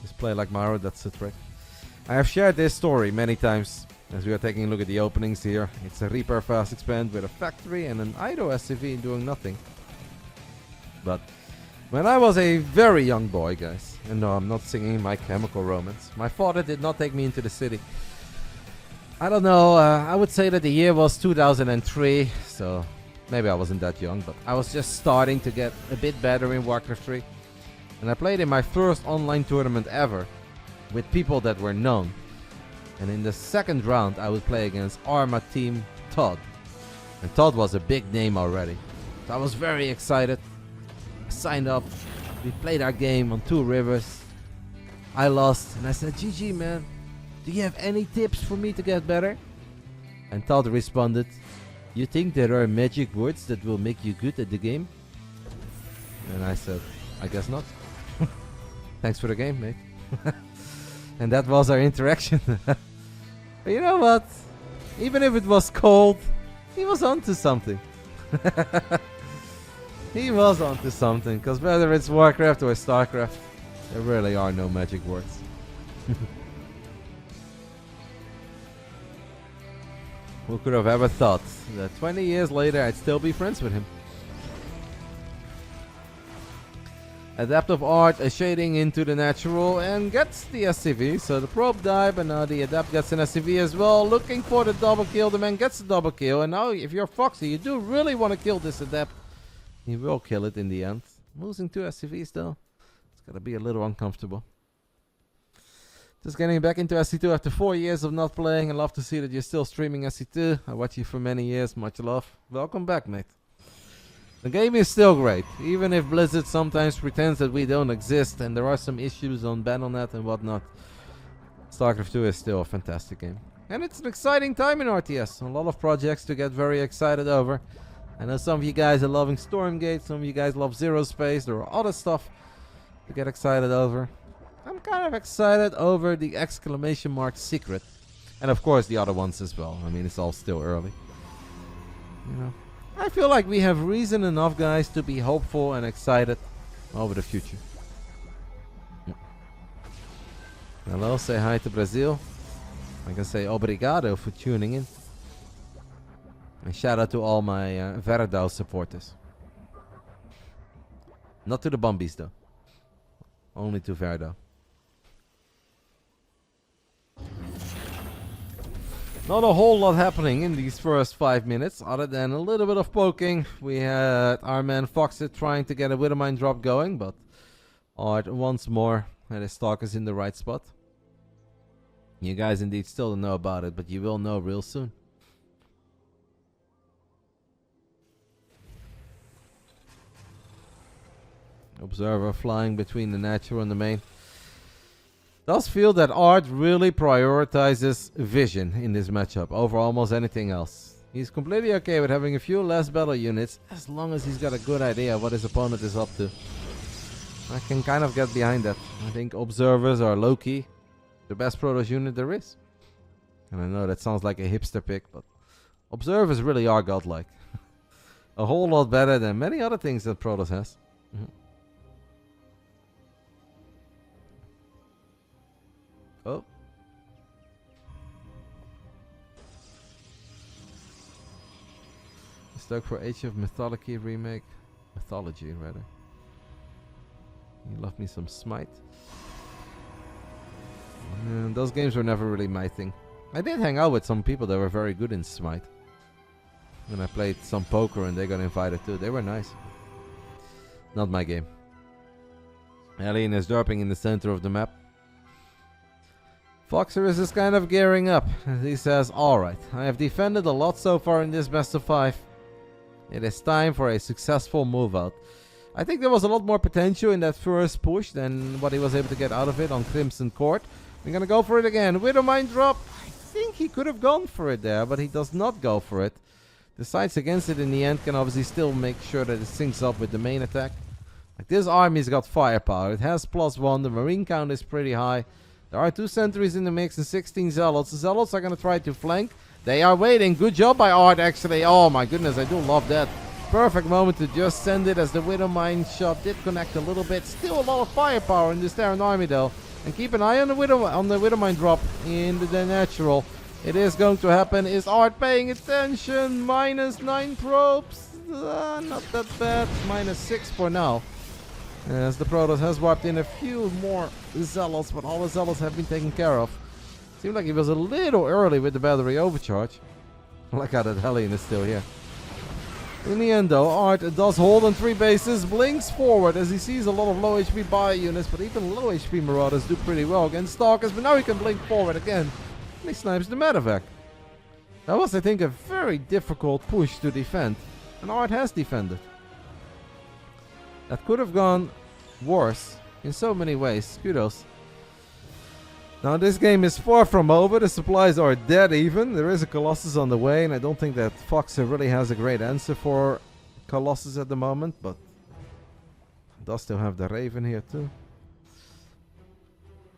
A: Just play like Mario, that's the trick. I have shared this story many times as we are taking a look at the openings here. It's a Reaper fast expand with a factory and an Ido SCV doing nothing. But when I was a very young boy, guys, and no, I'm not singing My Chemical Romance. My father did not take me into the city. I don't know, I would say that the year was 2003, so maybe I wasn't that young, but I was just starting to get a bit better in Warcraft 3. And I played in my first online tournament ever with people that were known. And in the second round I would play against Arma team Todd. And Todd was a big name already. So I was very excited. I signed up. We played our game on 2 rivers. I lost and I said, GG man, do you have any tips for me to get better? And Todd responded, you think there are magic words that will make you good at the game? And I said, I guess not. Thanks for the game, mate. And that was our interaction. But you know what? Even if it was cold, he was onto something. He was onto something. Because whether it's Warcraft or Starcraft, there really are no magic words. Who could have ever thought that 20 years later I'd still be friends with him? Adaptive Art shading into the natural and gets the SCV. So the probe dive and now the Adapt gets an SCV as well. Looking for the double kill. The man gets the double kill. And now if you're FoxeR, you do really want to kill this Adapt. He will kill it in the end. Losing 2 SCVs though. It's going to be a little uncomfortable. Just getting back into SC2 after 4 years of not playing. I love to see that you're still streaming SC2. I watch you for many years. Much love. Welcome back, mate. The game is still great, even if Blizzard sometimes pretends that we don't exist and there are some issues on Battle.net and whatnot. Starcraft 2 is still a fantastic game. And it's an exciting time in RTS. A lot of projects to get very excited over. I know some of you guys are loving Stormgate, some of you guys love Zero Space. There are other stuff to get excited over. I'm kind of excited over the exclamation mark secret. And of course the other ones as well. I mean, it's all still early. You know, I feel like we have reason enough, guys, to be hopeful and excited over the future. Hello, say hi to Brazil. I can say obrigado for tuning in. And shout out to all my Verdao supporters. Not to the Bumbies though. Only to Verdao. Not a whole lot happening in these first 5 minutes, other than a little bit of poking. We had our man FoxeR trying to get a Widowmine drop going, but Art once more had his stalkers in the right spot. You guys indeed still don't know about it, but you will know real soon. Observer flying between the natural and the main. Does feel that Art really prioritizes vision in this matchup over almost anything else. He's completely okay with having a few less battle units as long as he's got a good idea of what his opponent is up to. I can kind of get behind that. I think observers are low-key the best Protoss unit there is. And I know that sounds like a hipster pick, but observers really are godlike. A whole lot better than many other things that Protoss has. Oh. Stuck for Age of Mythology remake. Mythology, rather. You love me some Smite. Those games were never really my thing. I did hang out with some people that were very good in Smite. When I played some poker and they got invited too. They were nice. Not my game. Alien is dropping in the center of the map. FoxeR is just kind of gearing up. He says, alright, I have defended a lot so far in this best of 5. It is time for a successful move out. I think there was a lot more potential in that first push than what he was able to get out of it on Crimson Court. We're gonna go for it again. Widowmine drop. I think he could have gone for it there, but he does not go for it. Decides against it in the end. Can obviously still make sure that it syncs up with the main attack. Like, this army's got firepower. It has +1. The marine count is pretty high. There are 2 sentries in the mix and 16 zealots. The zealots are gonna try to flank. They are waiting. Good job by Art, actually. Oh my goodness, I do love that. Perfect moment to just send it as the Widowmine shot did connect a little bit. Still a lot of firepower in this Terran army though. And keep an eye on the Widowmine drop in the natural. It is going to happen. Is Art paying attention? -9 probes. Not that bad. -6 for now. As the Protoss has wiped in a few more zealots, but all the zealots have been taken care of. Seemed like he was a little early with the battery overcharge. I like how that Hellion is still here. In the end though, Art does hold on 3 bases, blinks forward as he sees a lot of low HP bio units, but even low HP Marauders do pretty well against Stalkers, but now he can blink forward again. And he snipes the medevac. That was, I think, a very difficult push to defend, and Art has defended. That could have gone worse in so many ways. Kudos. Now this game is far from over. The supplies are dead even. There is a Colossus on the way, and I don't think that FoxeR really has a great answer for Colossus at the moment, but does still have the Raven here too.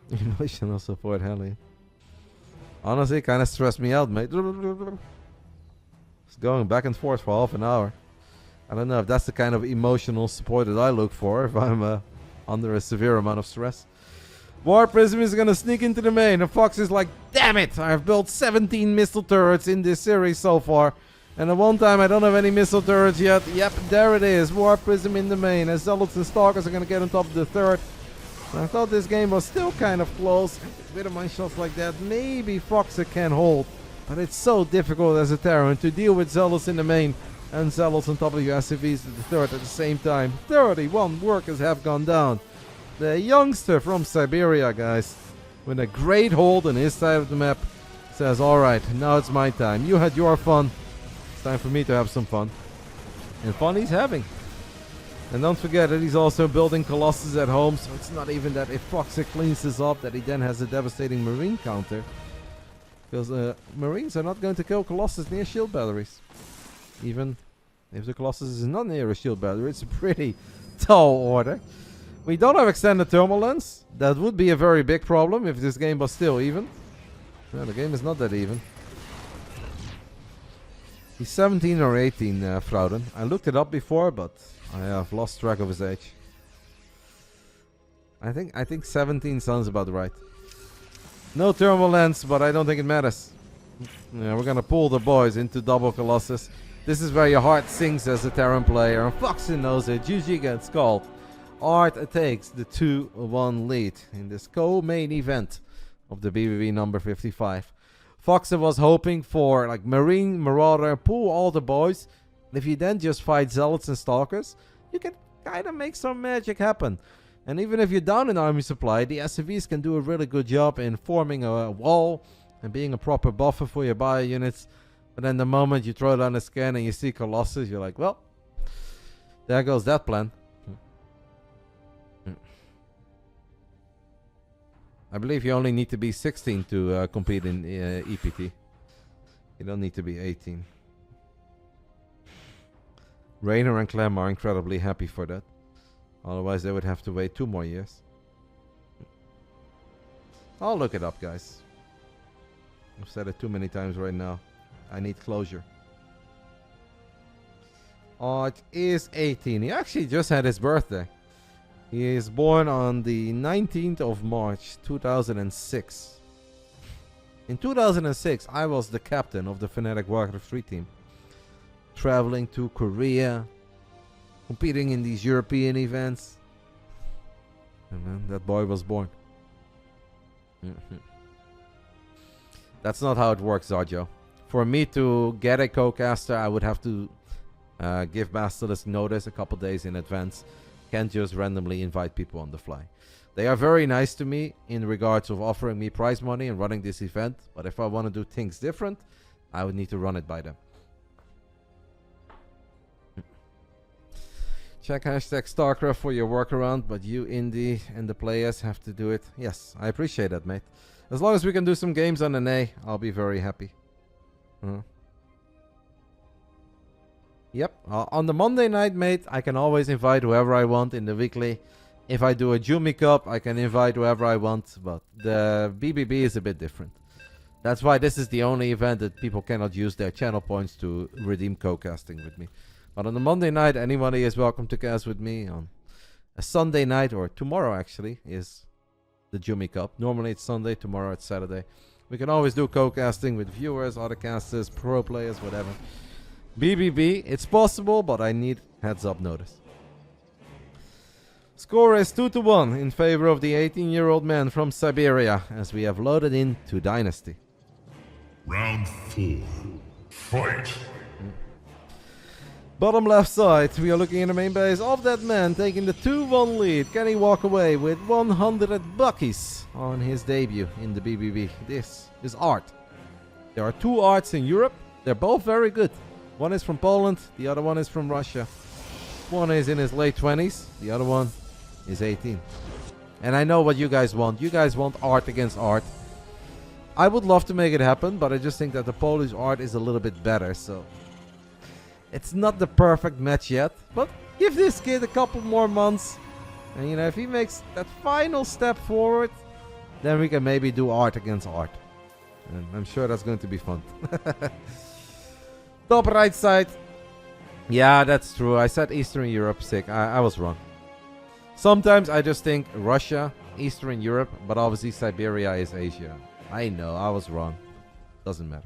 A: Emotional support Hellion. Honestly, kind of stressed me out, mate. It's going back and forth for half an hour. I don't know if that's the kind of emotional support that I look for if I'm under a severe amount of stress. War Prism is gonna sneak into the main, and Fox is like, damn it! I've built 17 missile turrets in this series so far. And at one time I don't have any missile turrets yet. Yep, there it is. War Prism in the main. As Zealots and Stalkers are gonna get on top of the third. I thought this game was still kind of close. With Widowmine shots like that, maybe FoxeR can hold. But it's so difficult as a Terran to deal with Zealots in the main and Zealots on top of your SCVs at the third at the same time. 31 workers have gone down. The youngster from Siberia, guys, with a great hold on his side of the map, says, alright, now it's my time. You had your fun. It's time for me to have some fun. And fun he's having. And don't forget that he's also building Colossus at home, so it's not even that if FoxeR cleans this up that he then has a devastating marine counter. Because Marines are not going to kill Colossus near shield batteries. Even if the Colossus is not near a shield battery, it's a pretty tall order. We don't have extended thermal lens. That would be a very big problem if this game was still even. No, the game is not that even. He's 17 or 18, Frauden. I looked it up before, but I have lost track of his age. I think 17 sounds about right. No thermal lens, but I don't think it matters. Yeah, we're gonna pull the boys into double Colossus. This is where your heart sinks as a Terran player, and FoxeR knows it. GG against Skull. Art takes the 2-1 lead in this co-main event of the BBB number 55. FoxeR was hoping for like Marine, Marauder, pull all the boys. If you then just fight Zealots and Stalkers, you can kind of make some magic happen. And even if you're down in army supply, the SCVs can do a really good job in forming a wall and being a proper buffer for your bio units. But then the moment you throw down a scan and you see Colossus, you're like, well, there goes that plan. I believe you only need to be 16 to compete in EPT. You don't need to be 18. Reynor and Clem are incredibly happy for that. Otherwise, they would have to wait 2 more years. I'll look it up, guys. I've said it too many times right now. I need closure. Art is 18. He actually just had his birthday. He is born on the 19th of March, 2006. In 2006, I was the captain of the Fnatic Warcraft 3 team. Traveling to Korea, competing in these European events. And then that boy was born. That's not how it works, Zarjo. For me to get a co-caster, I would have to give BASILISK notice a couple days in advance. Can't just randomly invite people on the fly. They are very nice to me in regards of offering me prize money and running this event. But if I want to do things different, I would need to run it by them. Check hashtag Starcraft for your workaround, but you, Indie, and the players have to do it. Yes, I appreciate that, mate. As long as we can do some games on an A, I'll be very happy. Yep, on the Monday night, mate, I can always invite whoever I want in the weekly. If I do a Jumi Cup, I can invite whoever I want, but the BBB is a bit different. That's why this is the only event that people cannot use their channel points to redeem co-casting with me. But on the Monday night, anybody is welcome to cast with me. On a Sunday night, or tomorrow actually, is the Jumi Cup. Normally it's Sunday, tomorrow it's Saturday. We can always do co-casting with viewers, other casters, pro players, whatever. BBB, it's possible, but I need heads-up notice. Score is 2-1 in favor of the 18-year-old man from Siberia, as we have loaded into Dynasty.
C: Round 4. Fight!
A: Bottom left side, we are looking in the main base of that man, taking the 2-1 lead. Can he walk away with 100 buckies on his debut in the BBB? This is Art. There are 2 Arts in Europe. They're both very good. One is from Poland, the other one is from Russia. One is in his late 20s, the other one is 18. And I know what you guys want. You guys want Art against Art. I would love to make it happen, but I just think that the Polish Art is a little bit better, so... It's not the perfect match yet, but give this kid a couple more months. And you know, if he makes that final step forward, then we can maybe do Art against Art. And I'm sure that's going to be fun. Top right side. Yeah, that's true. I said Eastern Europe sick. I was wrong. Sometimes I just think Russia, Eastern Europe, but obviously Siberia is Asia. I know, I was wrong. Doesn't matter.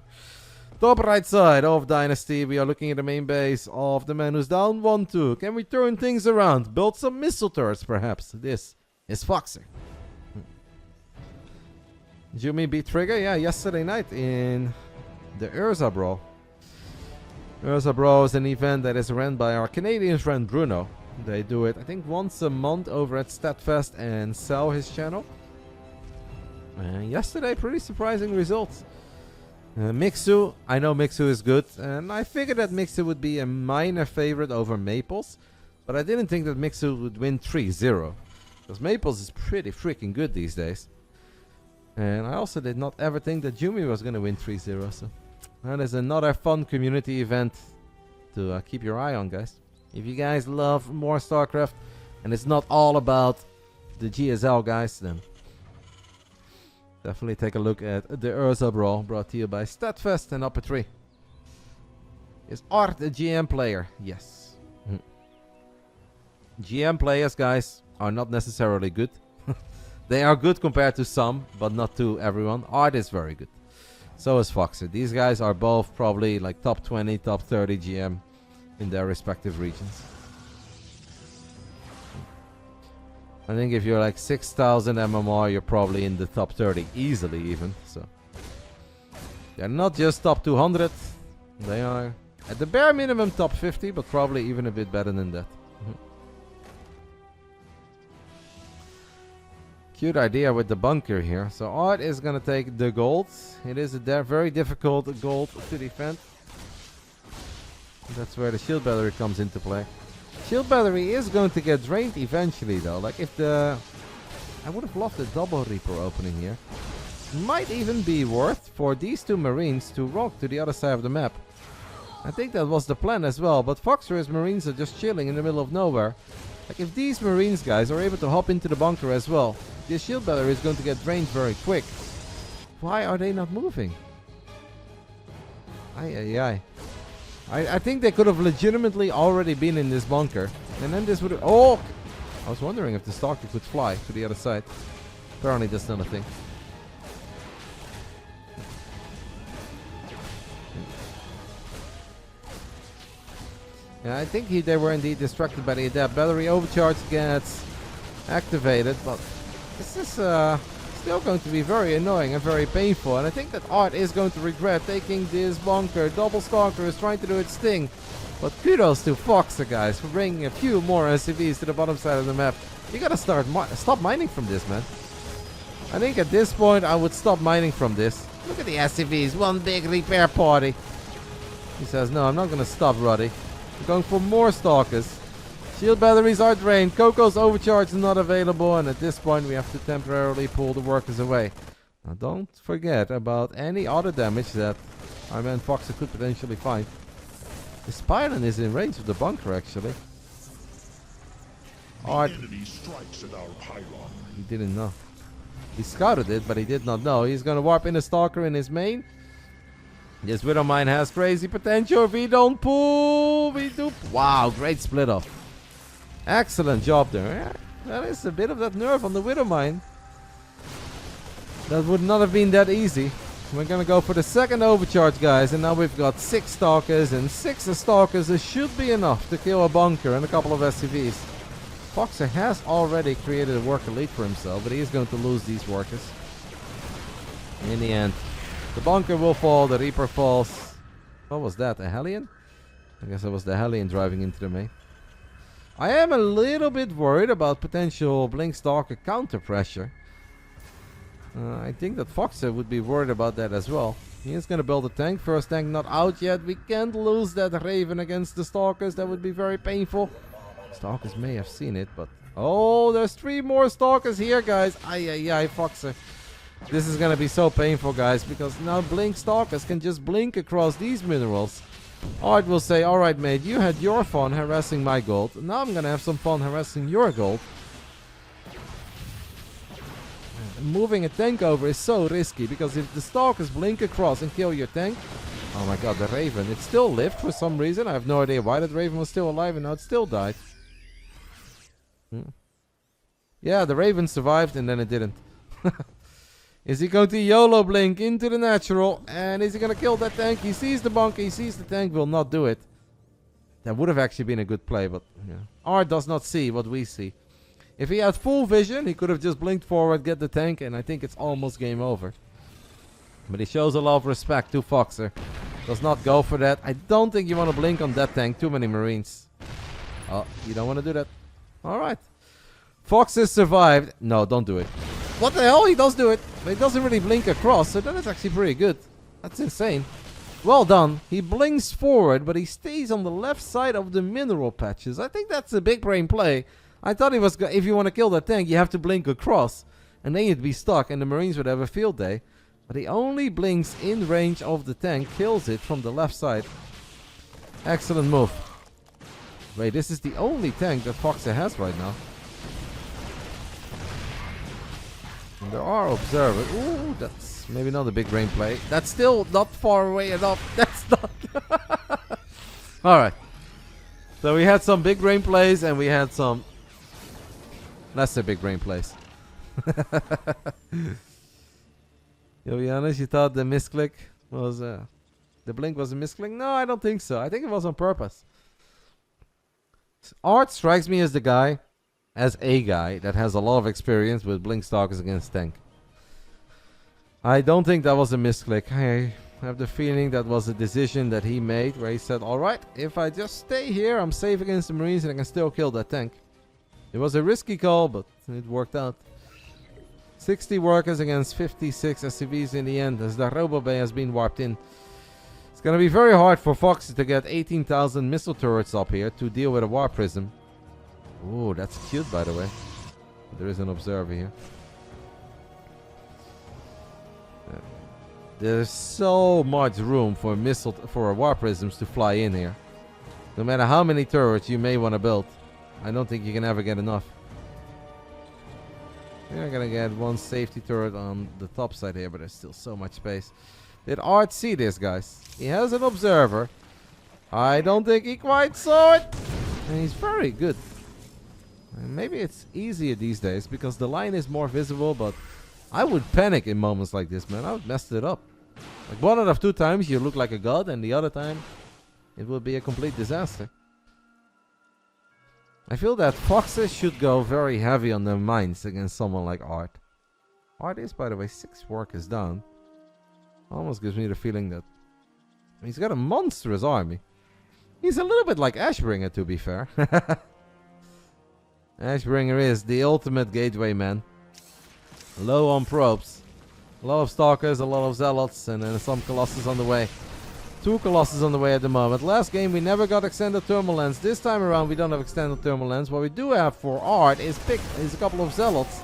A: Top right side of Dynasty. We are looking at the main base of the man who's down 1-2. Can we turn things around? Build some missile turrets, perhaps. This is FoxeR. Jumi beat Trigger? Yeah, yesterday night in the Urza Brawl. Urza Brawl is an event that is run by our Canadian friend Bruno. They do it, I think, once a month over at Statfest and sell his channel. And yesterday, pretty surprising results. Mixu, I know Mixu is good, and I figured that Mixu would be a minor favorite over Maples, but I didn't think that Mixu would win 3-0, because Maples is pretty freaking good these days. And I also did not ever think that Jumi was going to win 3-0. So that is another fun community event to keep your eye on, guys. If you guys love more StarCraft and it's not all about the GSL guys, then definitely take a look at the Urza Brawl brought to you by Statfest and Upper 3. Is Art a GM player? Yes. GM players, guys, are not necessarily good. They are good compared to some, but not to everyone. Art is very good. So is FoxeR. These guys are both probably like top 20, top 30 GM in their respective regions. I think if you're like 6,000 MMR, you're probably in the top 30 easily even. So they're not just top 200. They are at the bare minimum top 50, but probably even a bit better than that. Cute idea with the bunker here. So Art is going to take the gold. It is a very difficult gold to defend. That's where the shield battery comes into play. Shield battery is going to get drained eventually though. Like if the... I would have loved a double Reaper opening here. Might even be worth for these two Marines to rock to the other side of the map. I think that was the plan as well. But FoxeR's Marines are just chilling in the middle of nowhere. Like if these Marines guys are able to hop into the bunker as well, the shield battery is going to get drained very quick. Why are they not moving? I think they could have legitimately already been in this bunker. And then this would have... Oh! I was wondering if the Stalker could fly to the other side. Apparently that's not a thing. Yeah, I think they were indeed distracted by the Adept. Battery overcharge gets activated, but this is still going to be very annoying and very painful. And I think that Art is going to regret taking this bunker. Double Stalker is trying to do its thing. But kudos to FoxeR, guys, for bringing a few more SCVs to the bottom side of the map. You gotta stop mining from this, man. I think at this point I would stop mining from this. Look at the SCVs, one big repair party. He says, no, I'm not gonna stop, Roddy. We're going for more Stalkers. Shield batteries are drained. Coco's overcharge is not available. And at this point we have to temporarily pull the workers away. Now don't forget about any other damage that I mean FoxeR could potentially find. The Spyron is in range of the bunker actually. Art. He didn't know. He scouted it, but he did not know. He's gonna warp in a Stalker in his main. This Widowmine has crazy potential. If we don't pull, we do. Wow, great split off. Excellent job there. Yeah, that is a bit of that nerve on the Widowmine. That would not have been that easy. We're gonna go for the second overcharge, guys, and now we've got 6 Stalkers, and 6 Stalkers it should be enough to kill a bunker and a couple of SCVs. FoxeR has already created a worker lead for himself, but he is going to lose these workers. In the end, the bunker will fall, the Reaper falls. What was that, a Hellion? I guess it was the Hellion driving into the main. I am a little bit worried about potential Blink Stalker counter pressure. I think that FoxeR would be worried about that as well. He is going to build a tank. First tank not out yet. We can't lose that Raven against the Stalkers. That would be very painful. Stalkers may have seen it, but... Oh, there's 3 more Stalkers here, guys. Ay, FoxeR. This is going to be so painful, guys, because now Blink Stalkers can just blink across these minerals. Art will say, alright, mate, you had your fun harassing my gold. Now I'm going to have some fun harassing your gold. Moving a tank over is so risky, because if the Stalkers blink across and kill your tank... Oh my god, the Raven. It still lived for some reason. I have no idea why that Raven was still alive and now it still died. Yeah, the Raven survived and then it didn't. Is he going to YOLO blink into the natural? And is he going to kill that tank? He sees the bunker, he sees the tank, will not do it. That would have actually been a good play, but yeah. Art does not see what we see. If he had full vision, he could have just blinked forward, get the tank, and I think it's almost game over. But he shows a lot of respect to FoxeR. Does not go for that. I don't think you want to blink on that tank. Too many Marines. Oh, you don't want to do that. Alright. FoxeR survived. No, don't do it. What the hell? He does do it. But he doesn't really blink across, so that is actually pretty good. That's insane. Well done. He blinks forward, but he stays on the left side of the mineral patches. I think that's a big brain play. I thought he was... If you want to kill that tank, you have to blink across. and then you'd be stuck and the Marines would have a field day. But he only blinks in range of the tank, kills it from the left side. Excellent move. Wait, this is the only tank that FoxeR has right now. And there are observers. Ooh, that's maybe not a big brain play. That's still not far away enough. That's not. Alright. So we had some big brain plays and we had some lesser big brain plays. You'll be honest, you thought the misclick was the blink was a misclick? No, I don't think so. I think it was on purpose. Art strikes me as a guy that has a lot of experience with blink stalkers against tank. I don't think that was a misclick. I have the feeling that was a decision that he made where he said, alright, if I just stay here, I'm safe against the Marines and I can still kill that tank. It was a risky call, but it worked out. 60 workers against 56 SCVs in the end, as the Robo Bay has been warped in. It's gonna be very hard for FoxeR to get 18,000 missile turrets up here to deal with a Warp Prism. Ooh, that's cute, by the way. There is an observer here. There's so much room for Warp Prisms to fly in here. No matter how many turrets you may want to build, I don't think you can ever get enough. We're gonna get one safety turret on the top side here, but there's still so much space. Did Art see this, guys? He has an observer. I don't think he quite saw it. And he's very good. And maybe it's easier these days because the line is more visible, but I would panic in moments like this, man. I would mess it up. Like one out of 2 times you look like a god, and the other time it will be a complete disaster. I feel that FoxeR should go very heavy on their mines against someone like Art. Art is, by the way, 6 workers down. Almost gives me the feeling that he's got a monstrous army. He's a little bit like Ashbringer, to be fair. Ashbringer is the ultimate gateway man. Low on probes. A lot of stalkers, a lot of zealots, and then some colossus on the way. 2 colossus on the way at the moment. Last game we never got extended thermal lens. This time around we don't have extended thermal lens. What we do have for Art is a couple of zealots.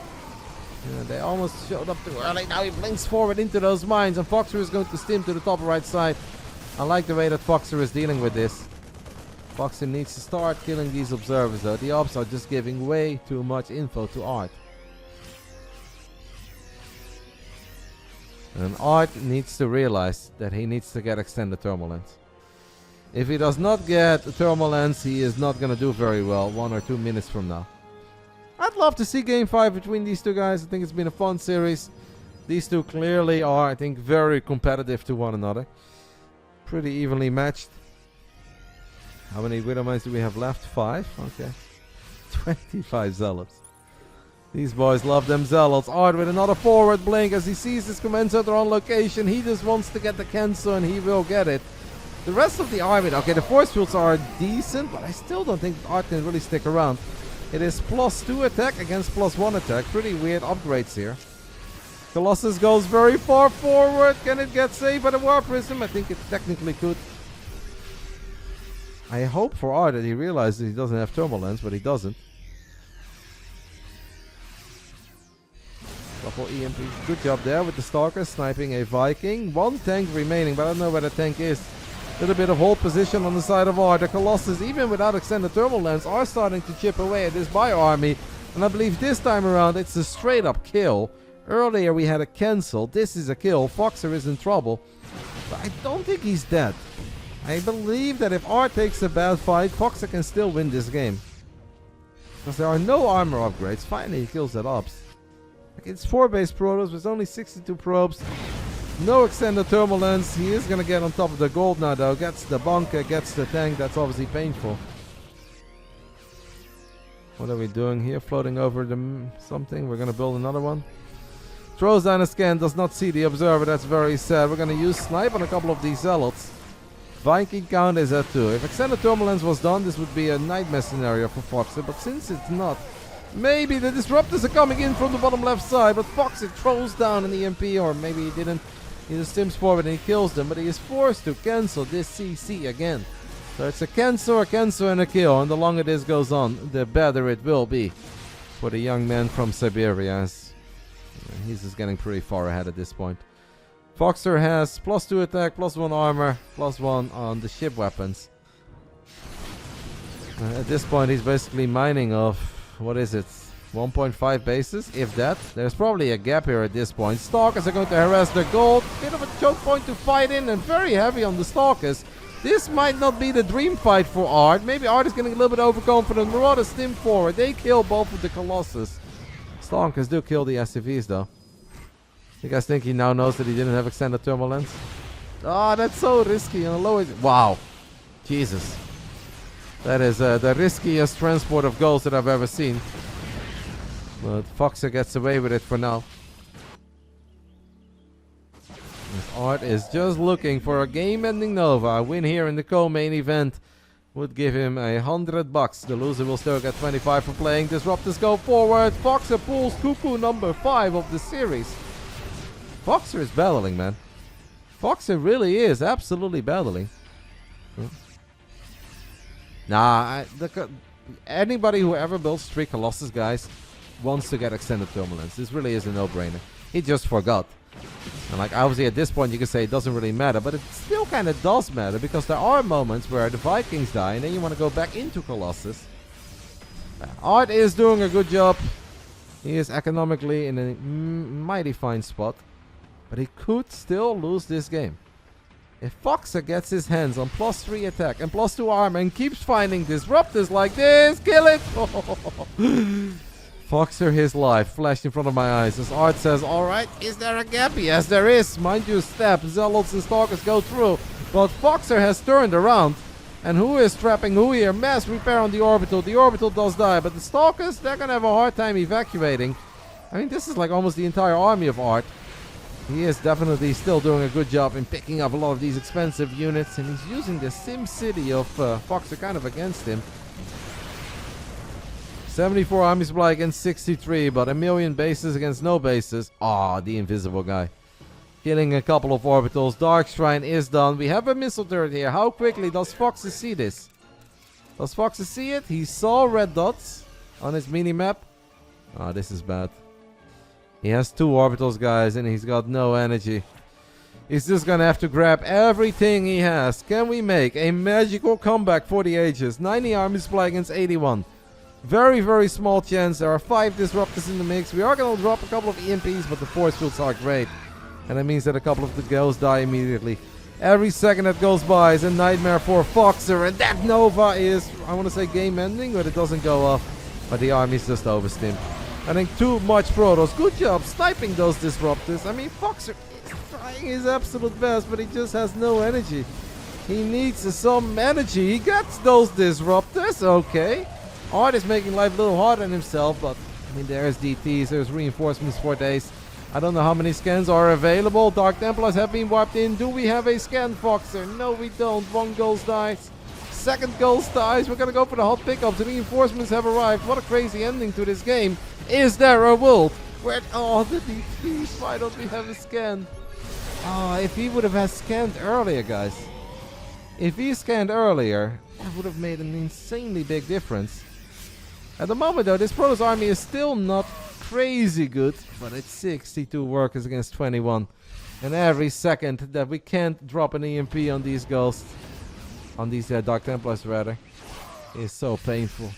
A: They almost showed up too early. Now he blinks forward into those mines, and FoxeR is going to stim to the top right side. I like the way that FoxeR is dealing with this. FoxeR needs to start killing these observers though. The ops are just giving way too much info to Art. And Art needs to realize that he needs to get extended thermal lens. If he does not get a thermal lens, he is not going to do very well 1 or 2 minutes from now. I'd love to see game 5 between these 2 guys. I think it's been a fun series. These 2 clearly are, I think, very competitive to one another. Pretty evenly matched. How many Widow Mines do we have left? 5? Okay. 25 Zealots. These boys love them Zealots. Art with another forward blink as he sees his command center on location. He just wants to get the cancel and he will get it. The rest of the army, okay, the force fields are decent, but I still don't think Art can really stick around. It is +2 attack against +1 attack. Pretty weird upgrades here. Colossus goes very far forward. Can it get saved by the Warp Prism? I think it technically could. I hope for Art that he realizes he doesn't have thermal lens, but he doesn't. Couple EMPs. Good job there with the Stalker sniping a Viking. 1 tank remaining, but I don't know where the tank is. Little bit of hold position on the side of Art. The Colossus, even without extended thermal lens, are starting to chip away at this bio army. And I believe this time around it's a straight up kill. Earlier we had a cancel. This is a kill. FoxeR is in trouble. But I don't think he's dead. I believe that if Art takes a bad fight, FoxeR can still win this game. Because there are no armor upgrades. Finally he kills that ops. It's 4 base Protoss with only 62 probes. No extended thermal lens. He is going to get on top of the gold now though. Gets the bunker, gets the tank. That's obviously painful. What are we doing here? Floating over something. We're going to build another one. Throws down a scan. Does not see the observer. That's very sad. We're going to use snipe on a couple of these zealots. Viking count is at 2. If extended thermal lens was done, this would be a nightmare scenario for FoxeR. But since it's not, maybe the disruptors are coming in from the bottom left side. But FoxeR throws down an EMP, or maybe he didn't. He just stims forward and he kills them. But he is forced to cancel this CC again. So it's a cancel, and a kill. And the longer this goes on, the better it will be for the young man from Siberia. He's just getting pretty far ahead at this point. FoxeR has +2 attack, +1 armor, +1 on the ship weapons. At this point, he's basically mining off, what is it, 1.5 bases, if that. There's probably a gap here at this point. Stalkers are going to harass their gold. Bit of a choke point to fight in, and very heavy on the Stalkers. This might not be the dream fight for Art. Maybe Art is getting a little bit overconfident. Marauder stim forward. They kill both of the Colossus. Stalkers do kill the SCVs though. You guys think he now knows that he didn't have extended thermal lens? Oh, that's so risky on a low... Wow. Jesus. That is the riskiest transport of goals that I've ever seen. But FoxeR gets away with it for now. This Art is just looking for a game-ending Nova. A win here in the co-main event would give him $100. The loser will still get 25 for playing. Disruptors go forward. FoxeR pulls Cuckoo number 5 of the series. FoxeR is battling, man. FoxeR really is absolutely battling. Nah, anybody who ever builds 3 Colossus, guys, wants to get extended thermal lens. This really is a no-brainer. He just forgot. And like, obviously at this point you can say it doesn't really matter, but it still kind of does matter, because there are moments where the Vikings die and then you want to go back into Colossus. Art is doing a good job. He is economically in a mighty fine spot, but he could still lose this game. If FoxeR gets his hands on +3 attack and +2 armor and keeps finding disruptors like this, kill it! FoxeR, his life flashed in front of my eyes as Art says, alright, is there a gap? Yes, there is. Mind you, step, Zealots and Stalkers go through. But FoxeR has turned around. And who is trapping who here? Mass repair on the Orbital. The Orbital does die, but the Stalkers, they're gonna have a hard time evacuating. I mean, this is like almost the entire army of Art. He is definitely still doing a good job in picking up a lot of these expensive units, and he's using the Sim City of FoxeR kind of against him. 74 army supply against 63, but 1,000,000 bases against no bases. Ah, the invisible guy. Killing a couple of orbitals. Dark Shrine is done. We have a missile turret here. How quickly does FoxeR see this? Does FoxeR see it? He saw red dots on his mini-map. Ah, this is bad. He has 2 orbitals, guys, and he's got no energy. He's just gonna have to grab everything he has. Can we make a magical comeback for the ages? 90 army supply against 81. Very, very small chance. There are 5 disruptors in the mix. We are going to drop a couple of EMPs, but the force fields are great. And that means that a couple of the girls die immediately. Every second that goes by is a nightmare for FoxeR. And that Nova is, I want to say game ending, but it doesn't go off. But the army's just overstimmed. I think too much Protoss. Good job sniping those disruptors. I mean, FoxeR is trying his absolute best, but he just has no energy. He needs some energy. He gets those disruptors. Okay. Art is making life a little hard on himself, but I mean, there's DTs, there's reinforcements for days. I don't know how many scans are available. Dark Templars have been wiped in. Do we have a scan, FoxeR? No, we don't. 1 ghost dies. 2nd ghost dies. We're gonna go for the hot pickups. The reinforcements have arrived. What a crazy ending to this game. Is there a world where... Oh, the DTs. Why don't we have a scan? Oh, if he would have scanned earlier, guys. If he scanned earlier, that would have made an insanely big difference. At the moment, though, this Protoss army is still not crazy good, but it's 62 workers against 21. And every second that we can't drop an EMP on these ghosts, on these Dark Templars rather, is so painful.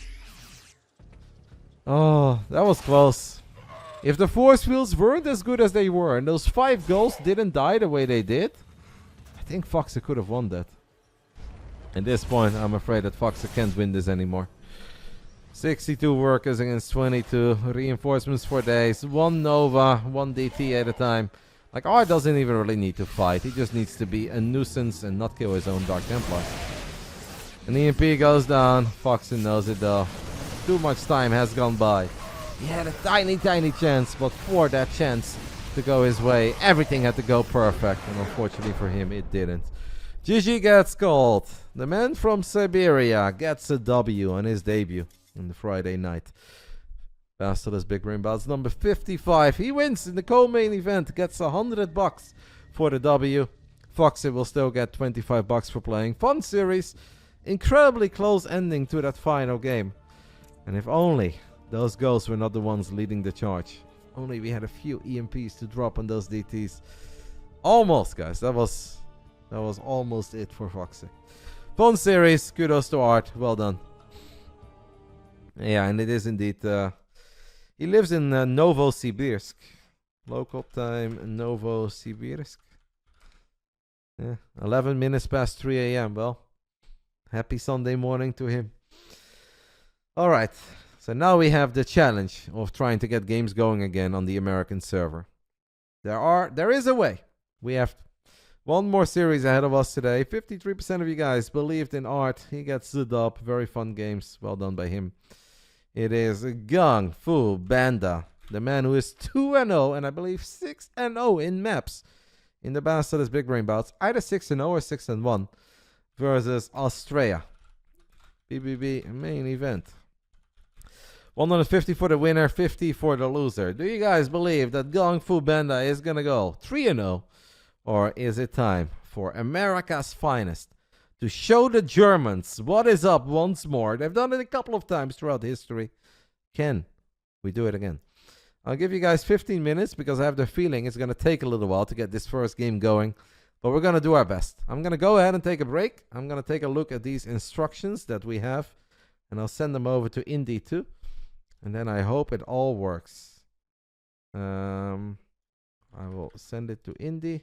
A: Oh, that was close. If the force fields weren't as good as they were, and those 5 ghosts didn't die the way they did, I think FoxeR could have won that. At this point, I'm afraid that FoxeR can't win this anymore. 62 workers against 22. Reinforcements for days. 1 Nova, 1 DT at a time. Like, Art doesn't even really need to fight. He just needs to be a nuisance and not kill his own Dark Templar. An EMP goes down. FoxeR knows it though. Too much time has gone by. He had a tiny, tiny chance, but for that chance to go his way, everything had to go perfect. And unfortunately for him, it didn't. GG gets called. The man from Siberia gets a W on his debut on the Friday night. BASILISK Big Brain Bouts number 55. He wins in the co-main event. Gets $100 for the W. FoxeR will still get $25 for playing. Fun series. Incredibly close ending to that final game. And if only those ghosts were not the ones leading the charge. Only we had a few EMPs to drop on those DTs. Almost, guys. That was almost it for FoxeR. Fun series. Kudos to Art. Well done. Yeah, and it is indeed. He lives in Novosibirsk. Local time, Novosibirsk. Yeah, 11 minutes past 3 a.m. Well, happy Sunday morning to him. All right. So now we have the challenge of trying to get games going again on the American server. There is a way. We have one more series ahead of us today. 53% of you guys believed in Art. He gets the dub. Very fun games. Well done by him. It is Gung Fu Banda, the man who is 2-0 and I believe 6-0 in maps in the BASILISK Big Brain Bouts. Either 6-0 or 6-1 versus Australia. BBB main event. 150 for the winner, 50 for the loser. Do you guys believe that Gung Fu Banda is going to go 3-0? Or is it time for America's finest to show the Germans what is up once more? They've done it a couple of times throughout history. Can we do it again? I'll give you guys 15 minutes because I have the feeling it's going to take a little while to get this first game going. But we're going to do our best. I'm going to go ahead and take a break. I'm going to take a look at these instructions that we have. And I'll send them over to Indy too. And then I hope it all works. I will send it to Indy.